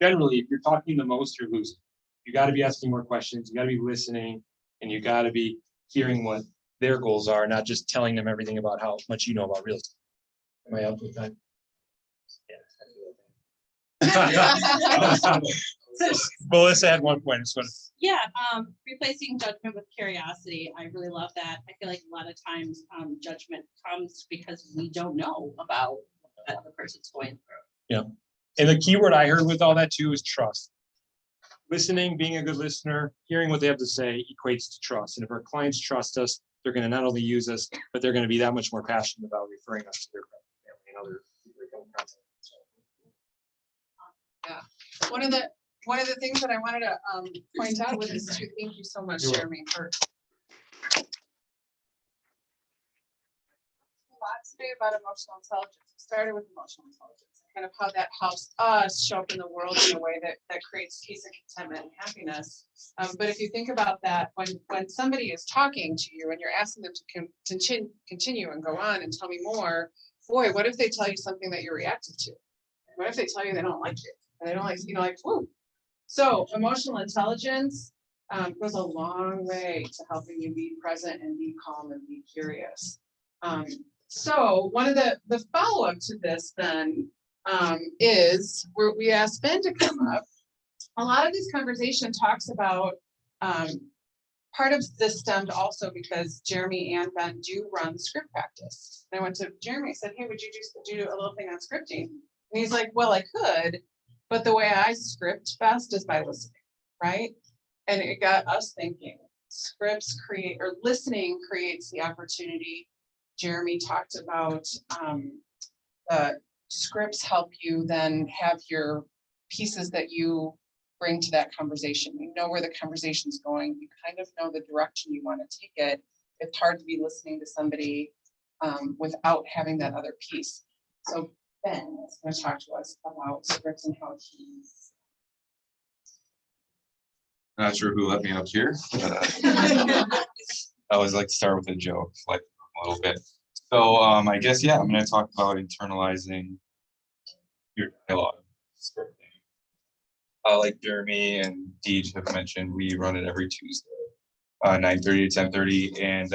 Generally, if you're talking the most, you're losing. You got to be asking more questions. You got to be listening, and you got to be hearing what their goals are, not just telling them everything about how much you know about real estate. Am I up with that? Yeah. Melissa had one point. So Yeah, replacing judgment with curiosity. I really love that. I feel like a lot of times judgment comes because we don't know about what the other person's going through. yeah. And the key word I heard with all that too is trust. Listening, being a good listener, hearing what they have to say equates to trust. And if our clients trust us, they're going to not only use us, but they're going to be that much more passionate about referring us to their family and other people they come in contact with. One of the things that I wanted to point out with this too, thank you so much, You're welcome. Jeremy, for a lot today about emotional intelligence. We started with emotional intelligence, kind of how that helps us show up in the world in a way that creates peace and contentment and happiness. But if you think about that, when somebody is talking to you and you're asking them to continue and go on and tell me more, boy, what if they tell you something that you're reactive to? What if they tell you they don't like you? And they don't like, like, whoa. So emotional intelligence goes a long way to helping you be present and be calm and be curious. So one of the follow-up to this then is where we asked Ben to come up. A lot of this conversation talks about part of this stemmed also because Jeremy and Ben do run the script practice. And I went to Jeremy, I said, hey, would you just do a little thing on scripting? And he's like, well, I could, but the way I script best is by listening, right? And it got us thinking, scripts create, or listening creates the opportunity. Jeremy talked about the scripts help you then have your pieces that you bring to that conversation. You know where the conversation's going. You kind of know the direction you want to take it. It's hard to be listening to somebody without having that other piece. So Ben is going to talk to us about scripts and how he's. Not sure who let me up here. I always like to start with a joke, like a little bit. So I guess, yeah, I'm going to talk about internalizing your dialogue scripting. Like Jeremy and Deej have mentioned, we run it every Tuesday, 9:30 to 10:30, and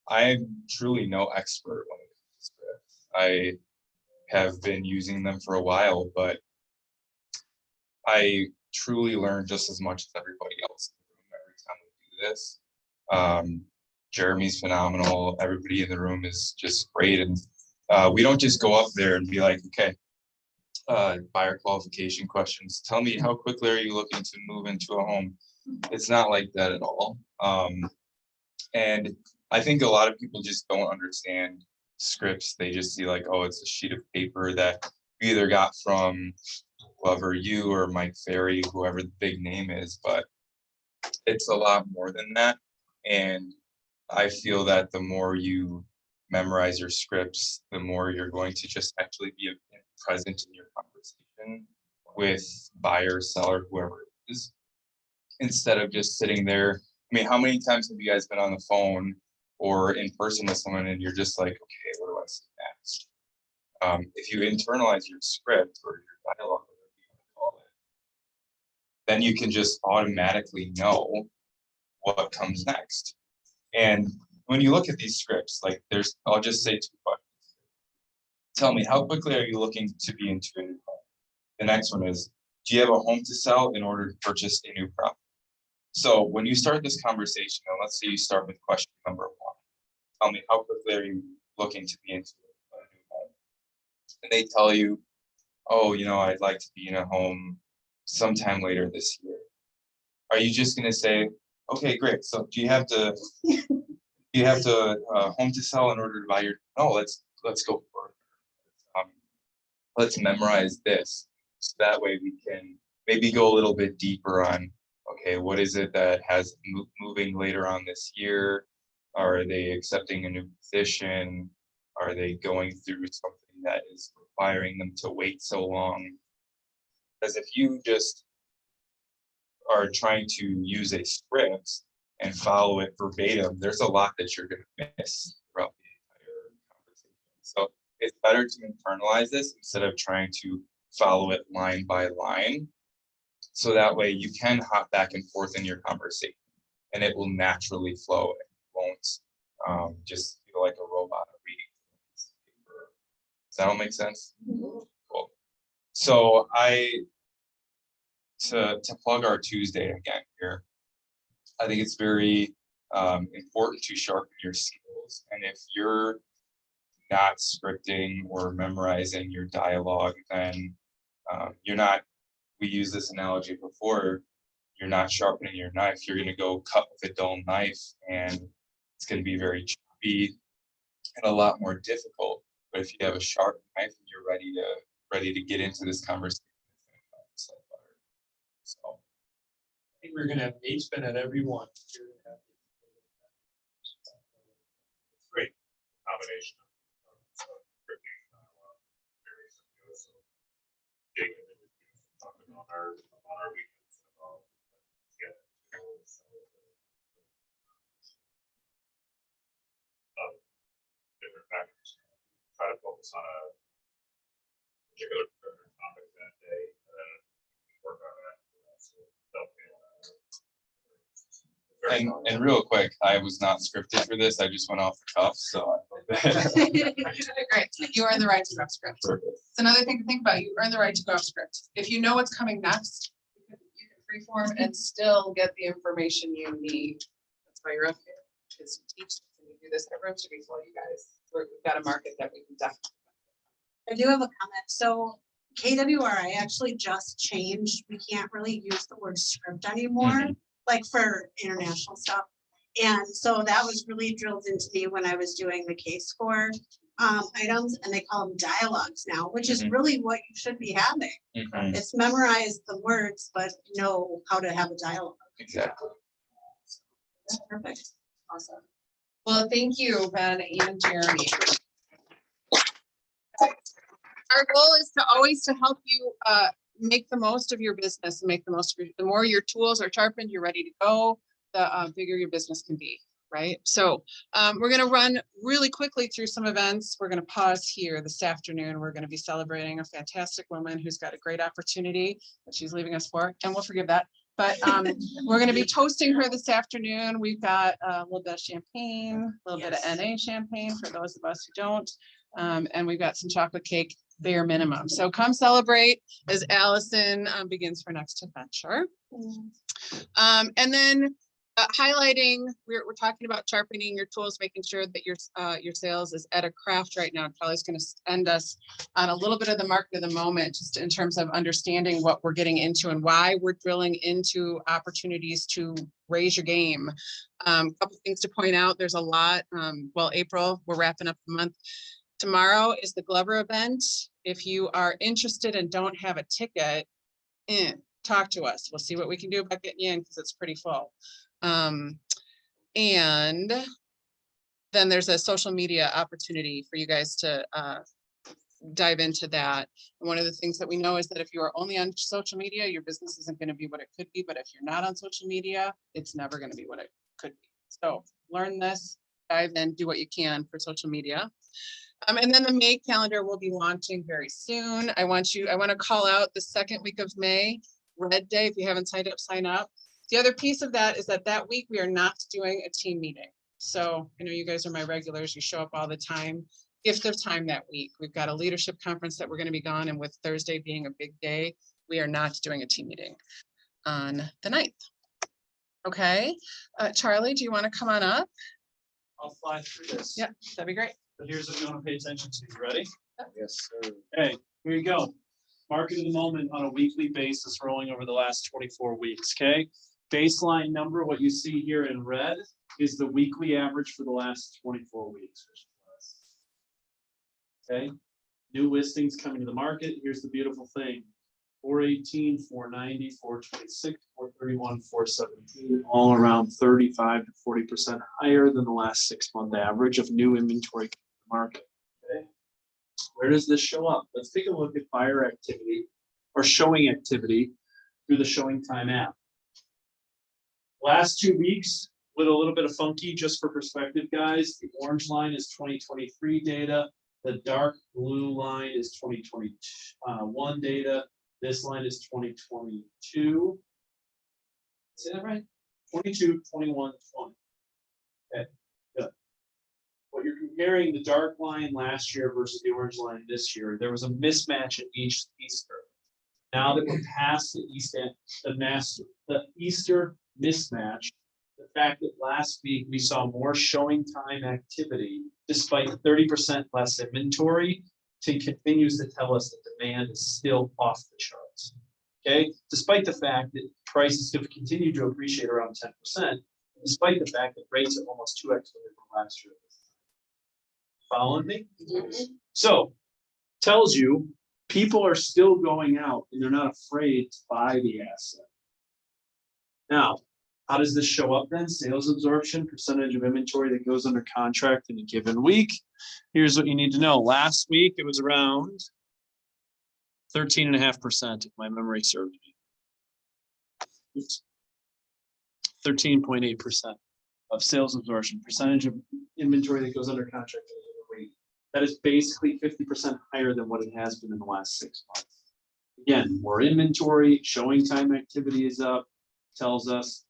I'm truly no expert when it comes to scripts. I have been using them for a while, but I truly learn just as much as everybody else in the room every time we do this. Jeremy's phenomenal. Everybody in the room is just great. And we don't just go up there and be like, okay, buyer qualification questions. Tell me, how quickly are you looking to move into a home? It's not like that at all. And I think a lot of people just don't understand scripts. They just see like, oh, it's a sheet of paper that we either got from whoever, you or Mike Ferry, whoever the big name is, but it's a lot more than that. And I feel that the more you memorize your scripts, the more you're going to just actually be present in your conversation with buyer, seller, whoever it is, instead of just sitting there. I mean, how many times have you guys been on the phone or in person with someone and you're just like, okay, what do I say next? If you internalize your script or your dialogue, whatever you want to call it, then you can just automatically know what comes next. And when you look at these scripts, like I'll just say 2 questions. Tell me, how quickly are you looking to be into a new home? The next one is, do you have a home to sell in order to purchase a new property? So when you start this conversation, and let's say you start with question number 1, tell me, how quickly are you looking to be into a new home? And they tell you, oh, I'd like to be in a home sometime later this year. Are you just going to say, okay, great. So do you have to home to sell in order to buy your? No, let's go further. Let's memorize this, so that way we can maybe go a little bit deeper on, okay, what is it that has moving later on this year? Are they accepting a new position? Are they going through something that is requiring them to wait so long? Because if you just are trying to use a script and follow it verbatim, there's a lot that you're going to miss throughout the entire conversation. So it's better to internalize this instead of trying to follow it line by line. So that way you can hop back and forth in your conversation and it will naturally flow and you won't just feel like a robot reading from a piece of paper. Does that all make sense? Cool. So to plug our Tuesday again here, I think it's very important to sharpen your skills. And if you're not scripting or memorizing your dialogue, then you're not, we used this analogy before, you're not sharpening your knife. You're going to go cut with a dull knife and it's going to be very choppy and a lot more difficult. But if you have a sharp knife and you're ready to get into this conversation, it's going to come better. So I think we're gonna have Nate spin at every one. Great combination of scripting, various things. So Jacob is talking on our weekends about different factors. Try to focus on a particular topic that day, and then work on that. And real quick, I was not scripted for this. I just went off the cuff. So Great, you earn the right to go off script. perfect. It's another thing to think about. You earn the right to go off script. If you know what's coming next, you can freeform and still get the information you need. That's why you're up here, because you teach and you do this. Everyone should be full, you guys. We've got a market that we can definitely. I do have a comment. So KWRI actually just changed. We can't really use the word script anymore, like for international stuff. And so that was really drilled into me when I was doing the case score items, and they call them dialogues now, which is really what you should be having. It's memorize the words, but know how to have a dialogue. Exactly. That's perfect. Awesome. Well, thank you, Ben and Jeremy. Our goal is to always to help you make the most of your business and make the most of your, the more your tools are sharpened, you're ready to go, the bigger your business can be, right? So we're going to run really quickly through some events. We're going to pause here this afternoon. We're going to be celebrating a fantastic woman who's got a great opportunity that she's leaving us for, and we'll forgive that. But we're going to be toasting her this afternoon. We've got a little bit of champagne, a little bit of NA champagne for those of us who don't. And we've got some chocolate cake, bare minimum. So come celebrate as Allison begins her next adventure. And then Highlighting, we're talking about sharpening your tools, making sure that your sales is at a craft right now. Charlie's gonna end us on a little bit of the market of the moment, just in terms of understanding what we're getting into and why we're drilling into opportunities to raise your game. Couple things to point out, there's a lot, well, April, we're wrapping up the month. Tomorrow is the Glover event. If you are interested and don't have a ticket, talk to us. We'll see what we can do about getting you in, because it's pretty full. And then there's a social media opportunity for you guys to dive into that. And one of the things that we know is that if you are only on social media, your business isn't going to be what it could be. But if you're not on social media, it's never going to be what it could be. So learn this, dive in, do what you can for social media. And then the May calendar will be launching very soon. I want to call out the second week of May, Red Day. If you haven't signed up, sign up. The other piece of that is that week we are not doing a team meeting. So I know you guys are my regulars, you show up all the time. Gift of time that week. We've got a leadership conference that we're going to be gone, and with Thursday being a big day, we are not doing a team meeting on the 9th. Okay, Charlie, do you want to come on up? I'll fly through this. Yeah, that'd be great. But here's what you want to pay attention to. You ready? Yes, sir. Okay, here you go. Market of the moment on a weekly basis rolling over the last 24 weeks, okay? Baseline number, what you see here in red, is the weekly average for the last 24 weeks. Okay, new listings coming to the market. Here's the beautiful thing. 418, 490, 426, 431, 417, all around 35 to 40% higher than the last 6-month average of new inventory coming to the market. Okay, where does this show up? Let's take a look at buyer activity or showing activity through the Showing Time app. Last 2 weeks with a little bit of funky, just for perspective, guys. The orange line is 2023 data. The dark blue line is 2021 data. This line is 2022. Say that right? 22, 21, 20. Okay, good. What you're comparing the dark line last year versus the orange line this year, there was a mismatch at each Easter. Now that we're past the Easter mismatch, the fact that last week we saw more showing time activity despite 30% less inventory continues to tell us that demand is still off the charts. Okay, despite the fact that prices have continued to appreciate around 10%, despite the fact that rates are almost 2x what they were last year. Following me? So tells you people are still going out and they're not afraid to buy the asset. Now, how does this show up then? Sales absorption, percentage of inventory that goes under contract in a given week. Here's what you need to know. Last week, it was around 13.5%, if my memory serves me. 13.8% of sales absorption, percentage of inventory that goes under contract in a given week. That is basically 50% higher than what it has been in the last 6 months. Again, more inventory, showing time activity is up, tells us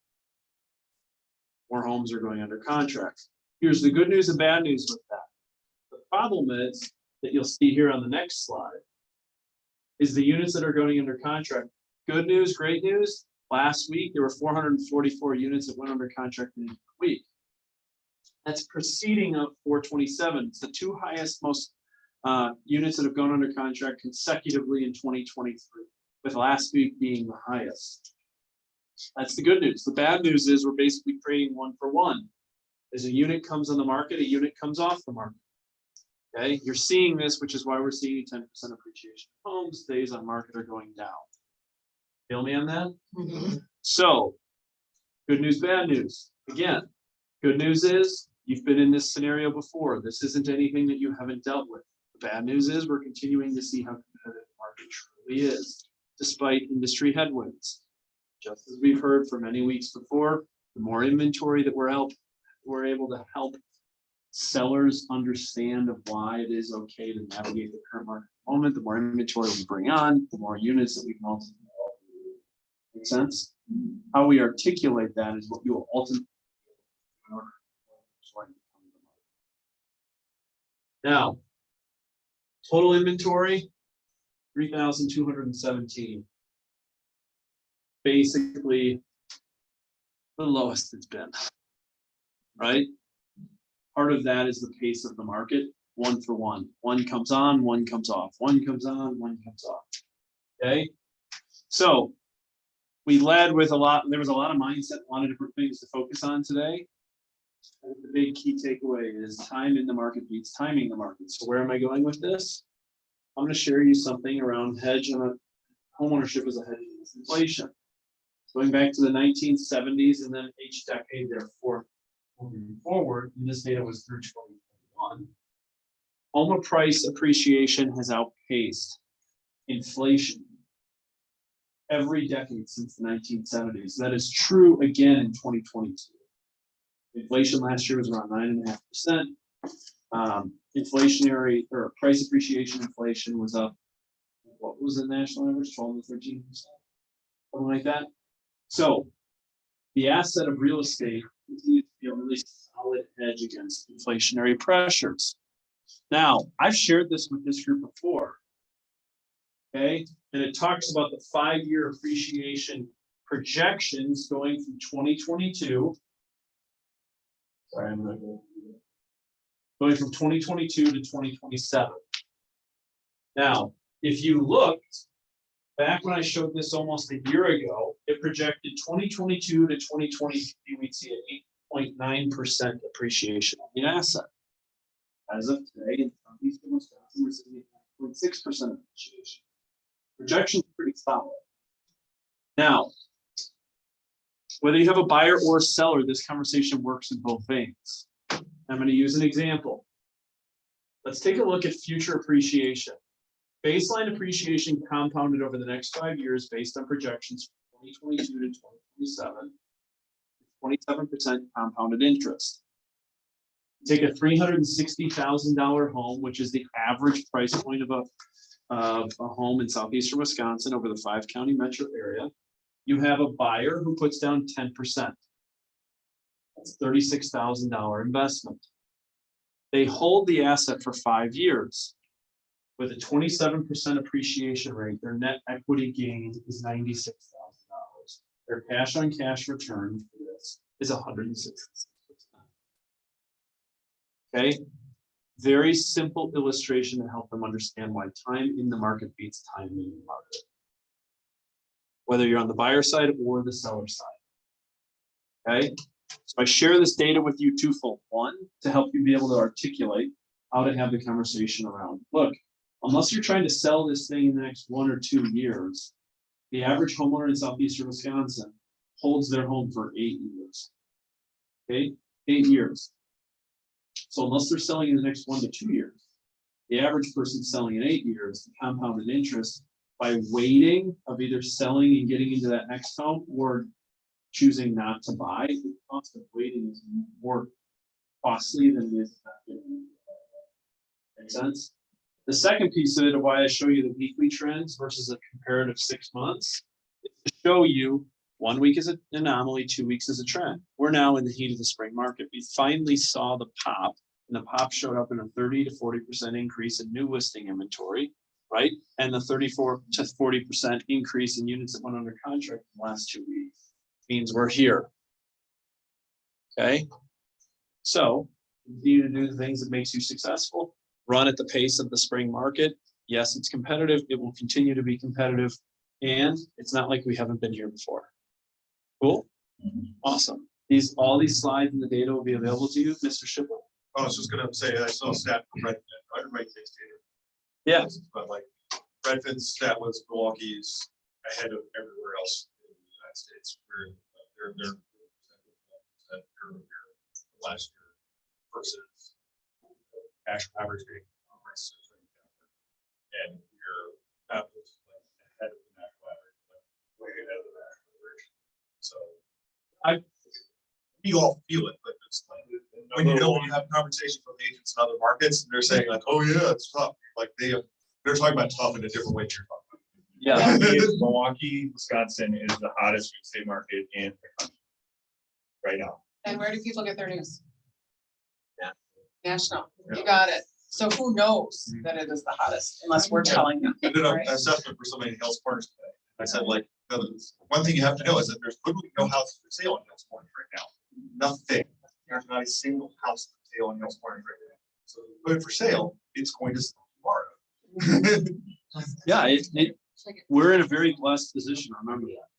more homes are going under contract. Here's the good news and bad news with that. The problem is that you'll see here on the next slide is the units that are going under contract. Good news, great news. Last week, there were 444 units that went under contract in a week. That's preceding of 427. It's the 2 highest most units that have gone under contract consecutively in 2023, with last week being the highest. That's the good news. The bad news is we're basically trading 1 for 1. As a unit comes on the market, a unit comes off the market. Okay, you're seeing this, which is why we're seeing 10% appreciation of homes. Days on market are going down. Feel me on that? Mm-hmm. So, good news, bad news. Again, good news is you've been in this scenario before. This isn't anything that you haven't dealt with. The bad news is we're continuing to see how competitive the market truly is, despite industry headwinds. Just as we've heard for many weeks before, the more inventory that we're able to help sellers understand of why it is okay to navigate the current market moment, the more inventory we bring on, the more units that we can ultimately. Make sense? How we articulate that is what you will ultimately in order for it to come to the market. Now, total inventory, 3,217. Basically, the lowest it's been. Right? Part of that is the pace of the market, one for one. One comes on, one comes off, one comes on, one comes off. Okay? So we led with there was a lot of mindset, a lot of different things to focus on today. I think the big key takeaway is time in the market beats timing in the market. So where am I going with this? I'm going to share you something around hedge on homeownership as a hedge against inflation. Going back to the 1970s and then each decade therefore moving forward, and this data was through 2021, home price appreciation has outpaced inflation every decade since the 1970s. That is true again in 2022. Inflation last year was around 9.5%. Inflationary or price appreciation inflation was up. What was the national average? 12 to 13%, something like that. So the asset of real estate continues to be a really solid hedge against inflationary pressures. Now, I've shared this with this group before. Okay, and it talks about the 5-year appreciation projections going from 2022. Sorry, I'm not going from 2022 to 2027. Now, if you looked back when I showed this almost a year ago, it projected 2022 to 2023, we'd see an 8.9% appreciation on the asset. As of today, in Southeastern Wisconsin, we're seeing 8.6% appreciation. Projection's pretty solid. Now, whether you have a buyer or a seller, this conversation works in both veins. I'm going to use an example. Let's take a look at future appreciation. Baseline appreciation compounded over the next 5 years based on projections from 2022 to 2027, 27% compounded interest. Take a $360,000 home, which is the average price point of a home in southeastern Wisconsin over the 5-county metro area. You have a buyer who puts down 10%. That's $36,000 investment. They hold the asset for 5 years. With a 27% appreciation rate, their net equity gain is $96,000. Their cash on cash return for this is 166%. Okay, very simple illustration to help them understand why time in the market beats time in the market. Whether you're on the buyer side or the seller side. Okay, so I share this data with you twofold. One, to help you be able to articulate how to have the conversation around, look, unless you're trying to sell this thing in the next 1 or 2 years, the average homeowner in southeastern Wisconsin holds their home for 8 years. Okay, 8 years. So unless they're selling in the next 1 to 2 years, the average person selling in 8 years, the compounded interest by waiting of either selling and getting into that next home or choosing not to buy, the cost of waiting is more costly than it is not getting. Make sense? The second piece of it, of why I show you the weekly trends versus a comparative 6 months, is to show you 1 week is an anomaly, 2 weeks is a trend. We're now in the heat of the spring market. We finally saw the pop, and the pop showed up in a 30 to 40% increase in new listing inventory, right? And the 34 to 40% increase in units that went under contract in the last 2 weeks means we're here. Okay, so continue to do the things that makes you successful. Run at the pace of the spring market. Yes, it's competitive. It will continue to be competitive. And it's not like we haven't been here before. Cool? Awesome. All these slides and the data will be available to you, Mr. Shipper. I was just gonna say, I saw a stat from Redfin. I didn't write this data. Yeah. But like Redfin's stat was Milwaukee's ahead of everywhere else in the United States. They're last year versus cash average rate. And you're ahead of the national average, way ahead of the national average. So you all feel it, but it's like when you have conversations with agents in other markets, and they're saying like, "Oh yeah, it's tough." Like they're talking about tough in a different way. You're talking about. Yeah. Milwaukee, Wisconsin is the hottest real estate market in the country right now. And where do people get their news? Yeah. National, Yeah. you got it. So who knows that it is the hottest unless we're telling them. I did an right? assessment for somebody in Hills Corners today. I said, like, one thing you have to know is that there's literally no houses for sale in Hills Corners nothing. There's not a single house for sale in Hales Corners right now. So if you put it for sale, it's going to sell tomorrow. Yeah, we're in a very blessed position, remember that.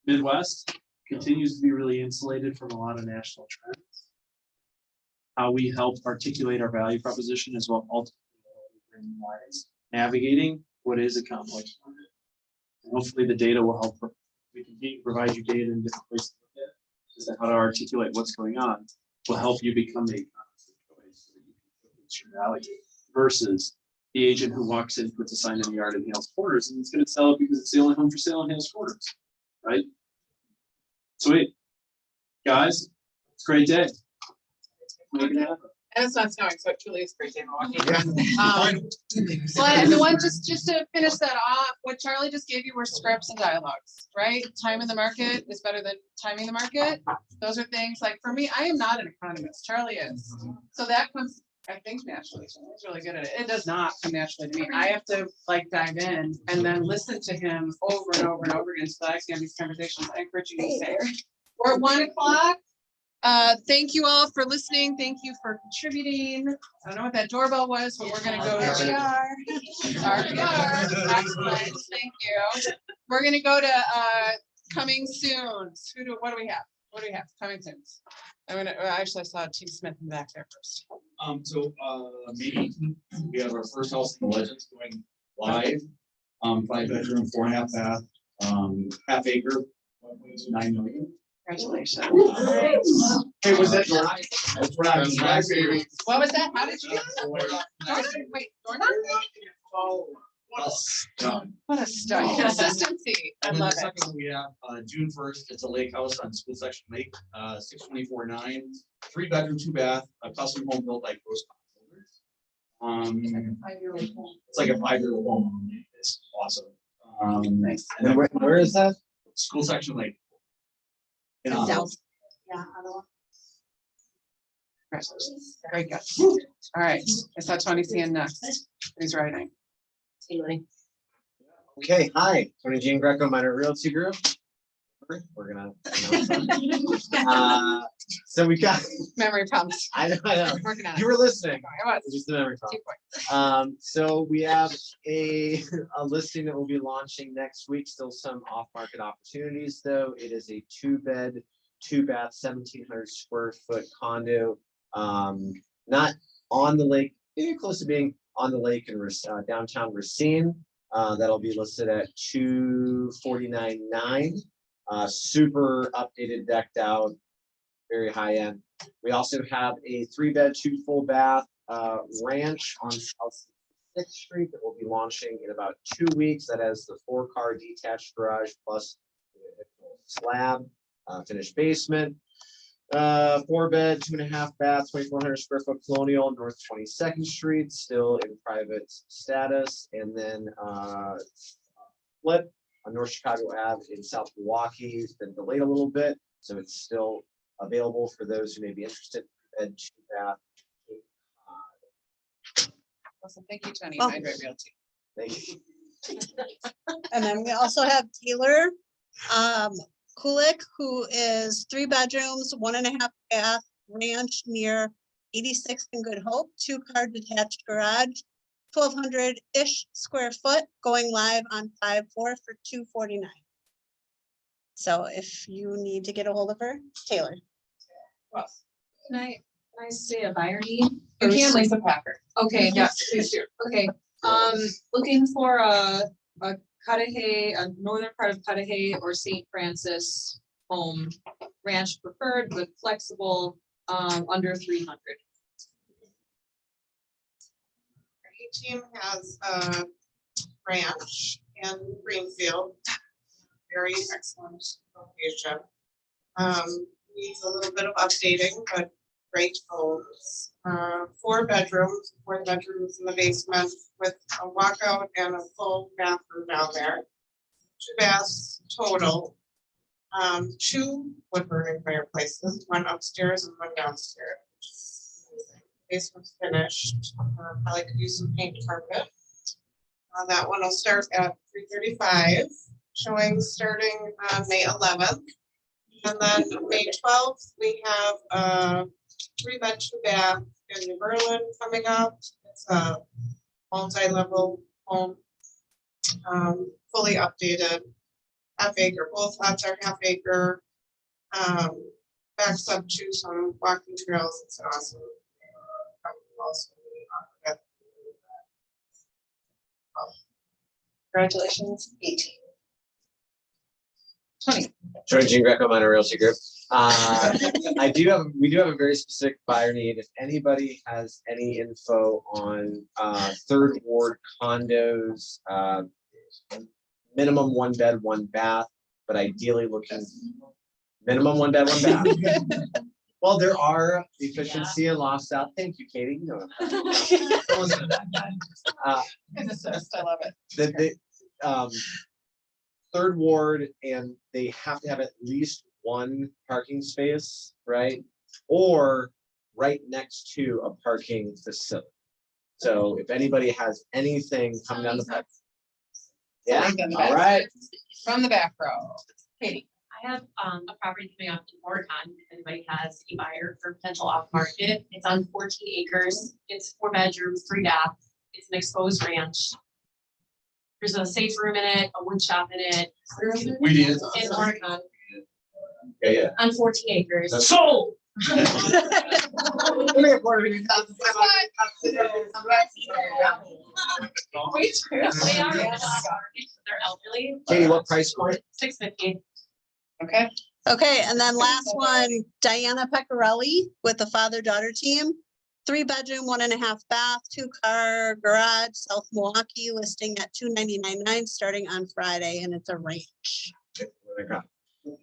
Midwest continues to be really insulated from a lot of national trends. How we help articulate our value proposition is what ultimately navigating what is a complex market. And hopefully the data will help. We continue to provide you data in different places to look at, is that how to articulate what's going on will help you become a conscious choice so that you can focus your value versus the agent who walks in, puts a sign in the yard in Hales Corners, and it's gonna sell it because it's the only home for sale in Hales Corners, right? Sweet. Guys, it's a great day. Make it happen. And it's not snowing, so it truly is a great day walking. Well, and the one, just to finish that off, what Charlie just gave you were scripts and dialogues, right? Time in the market is better than timing the market. Those are things like, for me, I am not an economist, Charlie is. So that comes, I think, naturally. He's really good at it. It does not come naturally to me. I have to like dive in and then listen to him over and over and over again. So I can have these conversations. I encourage you to say. We're at 1 o'clock. Thank you all for listening. Thank you for contributing. I don't know what that doorbell was, but we're gonna go to RPR. Excellent, thank you. We're gonna go to coming soon. What do we have? What do we have? Coming soon. Actually, I saw T. Smith in the back there first. Maybe we have our first house in the Legends going live. 5-bedroom, 4.5 bath, half acre, 1.29 million. Congratulations. Hey, was that Jordan? That's what I was baby. What was that? How did you get that? Jordan? Wait, Jordan? What a stud. What a stud. Consistency. I And then love the it. second we have, June 1st, it's a lake house on School Section Lake, 624.9, 3-bedroom, 2-bath, a custom home built by Gross Builders. It's like a 5-year-old home. It's awesome. Nice. And where is that? School Section Lake. Congratulations. Very good. All right. I saw Tony seeing next. Who's writing? Okay, hi, Tony Jean Greco, Minor Realty Group. We're gonna. So we got, Memory problems. I know, Working on it. you were listening. I was. Just a memory 2 problem. points. So we have a listing that will be launching next week. Still some off-market opportunities, though. It is a 2-bed, 2-bath, 1,700 square foot condo. Not on the lake, maybe close to being on the lake in downtown Racine. That'll be listed at $249,900. Super updated, decked out, very high end. We also have a 3-bed, 2 full bath ranch on South 6th Street that will be launching in about 2 weeks. That has the 4-car detached garage plus slab, finished basement. 4-bed, 2.5 bath, 2,400 square foot colonial, North 22nd Street, still in private status. And then flip on North Chicago Ave in South Milwaukee. It's been delayed a little bit, so it's still available for those who may be interested. 3-bed, 2-bath. Awesome. Thank you, Tony. Oh. Mind Right Realty. Thank you. And then we also have Taylor Kulik, who is 3 bedrooms, 1.5 bath ranch near 86th and Good Hope, 2-car detached garage, 1,200-ish square foot, going live on 5/4 for $249. So if you need to get a hold of her, Taylor. Can I say a buyer need? You can, Lisa Packer. Okay, yes, please do. Okay, looking for a Cudahy, a northern part of Cudahy or St. Francis home, ranch preferred, but flexible, under 300. Team has a ranch in Greenfield, very excellent location. Needs a little bit of updating, but great homes. 4 bedrooms, 4 bedrooms in the basement with a walkout and a full bathroom down there. 2 baths total. 2 wood burning fireplaces, 1 upstairs and 1 downstairs. Basement's finished. Probably could use some paint carpet. That one will start at $335, showing starting on May 11th. And then May 12th, we have a 3-bed, 2-bath in New Berlin coming up. It's a multi-level home, fully updated, half acre, both lots are half acre. Backs up to some walking trails. It's awesome. Also, Congratulations, 18. 20. Jordan Jean Greco, Minor Realty Group. We do have a very specific buyer need. If anybody has any info on third ward condos, minimum 1 bed, 1 bath, but ideally looking minimum 1 bed, 1 bath. Well, there are efficiency and loss out. Thank you, Katie. You know, don't listen to that guy. I love it. The third ward, and they have to have at least 1 parking space, right? Or right next to a parking facility. So if anybody has anything coming down the pipe. Yeah, all right. From the back row. Katie. I have a property coming up in Oregon. If anybody has a buyer for potential off market, it's on 14 acres. It's 4 bedrooms, 3 baths. It's an exposed ranch. There's a safe room in it, a wood shop in it. We did. In Oregon, Yeah. on 14 acres. Sold. They are, they're elderly. Katie, what price point? $650. Okay. Okay, and then last one, Diana Pecorelli with the father-daughter team. 3-bedroom, 1.5 bath, 2-car garage, South Milwaukee, listing at $299.9 starting on Friday, and it's a ranch.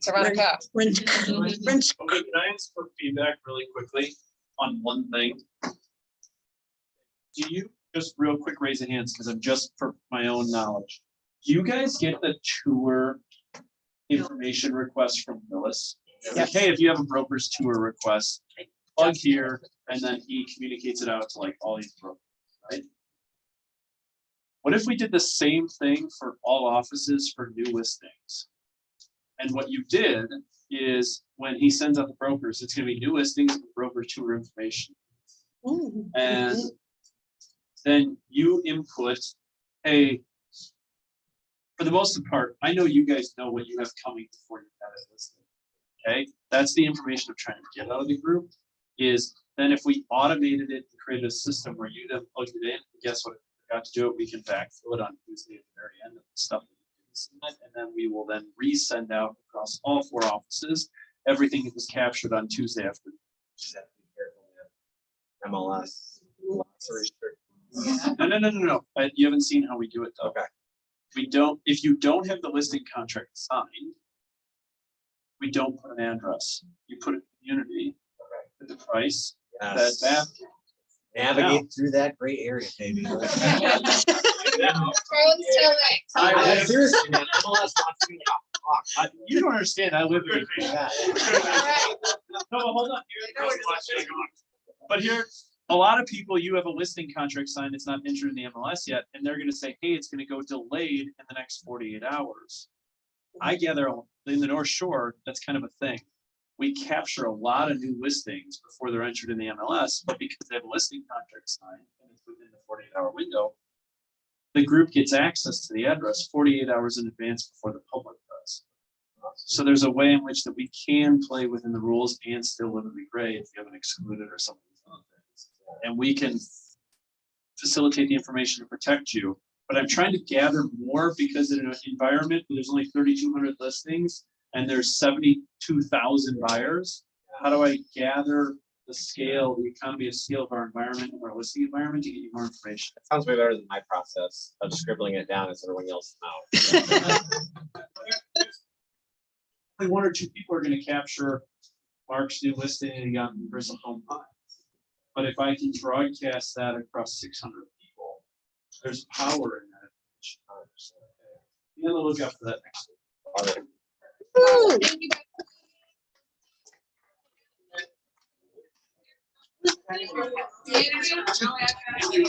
Veronica. Ranch. Okay, can I ask for feedback really quickly on one thing? Do you, just real quick, raise your hands, because I'm just for my own knowledge. Do you guys get the tour information request from Willis? Like, hey, if you have a broker's tour request, plug here, and then he communicates it out to like all these brokers, right? What if we did the same thing for all offices for new listings? And what you did is when he sends out the brokers, it's gonna be new listings, with broker tour information. And then you input, hey, for the most part, I know you guys know what you have coming before you have it listed. Okay, that's the information I'm trying to get out of the group, is then if we automated it and created a system where you then plugged it in, guess what? If we forgot to do it, we can backfill it on Tuesday at the very end of the stuff. And then we will then resend out across all 4 offices, everything that was captured on Tuesday afternoon. Just have to be careful, man. MLS. Lots of restrictions. No. You haven't seen how we do it though. Okay. We don't, if you don't have the listing contract signed, we don't put an address. You put a community, with the price, Yes. that Navigate through that gray area, baby. Seriously, man, MLS wants to be like, You don't understand, I live here. yeah. No, but hold on. But here, a lot of people, you have a listing contract signed, it's not entered in the MLS yet, and they're gonna say, hey, it's gonna go delayed in the next 48 hours. I gather in the North Shore, that's kind of a thing. We capture a lot of new listings before they're entered in the MLS, but because they have a listing contract signed and it's within the 48-hour window, the group gets access to the address 48 hours in advance before the public does. So there's a way in which that we can play within the rules and still live in the gray if you haven't excluded or some of these other things. And we can facilitate the information to protect you. But I'm trying to gather more because in an environment where there's only 3,200 listings and there's 72,000 buyers, how do I gather the scale, the economy of scale of our environment, our listing environment to get you more information? That sounds way better than my process of scribbling it down as everyone else knows. Only 1 or 2 people are gonna capture Mark's new listing and he got Bristol Home Pines. But if I can broadcast that across 600 people, there's power in that. You gotta look out for that next week. Woo! Thank you.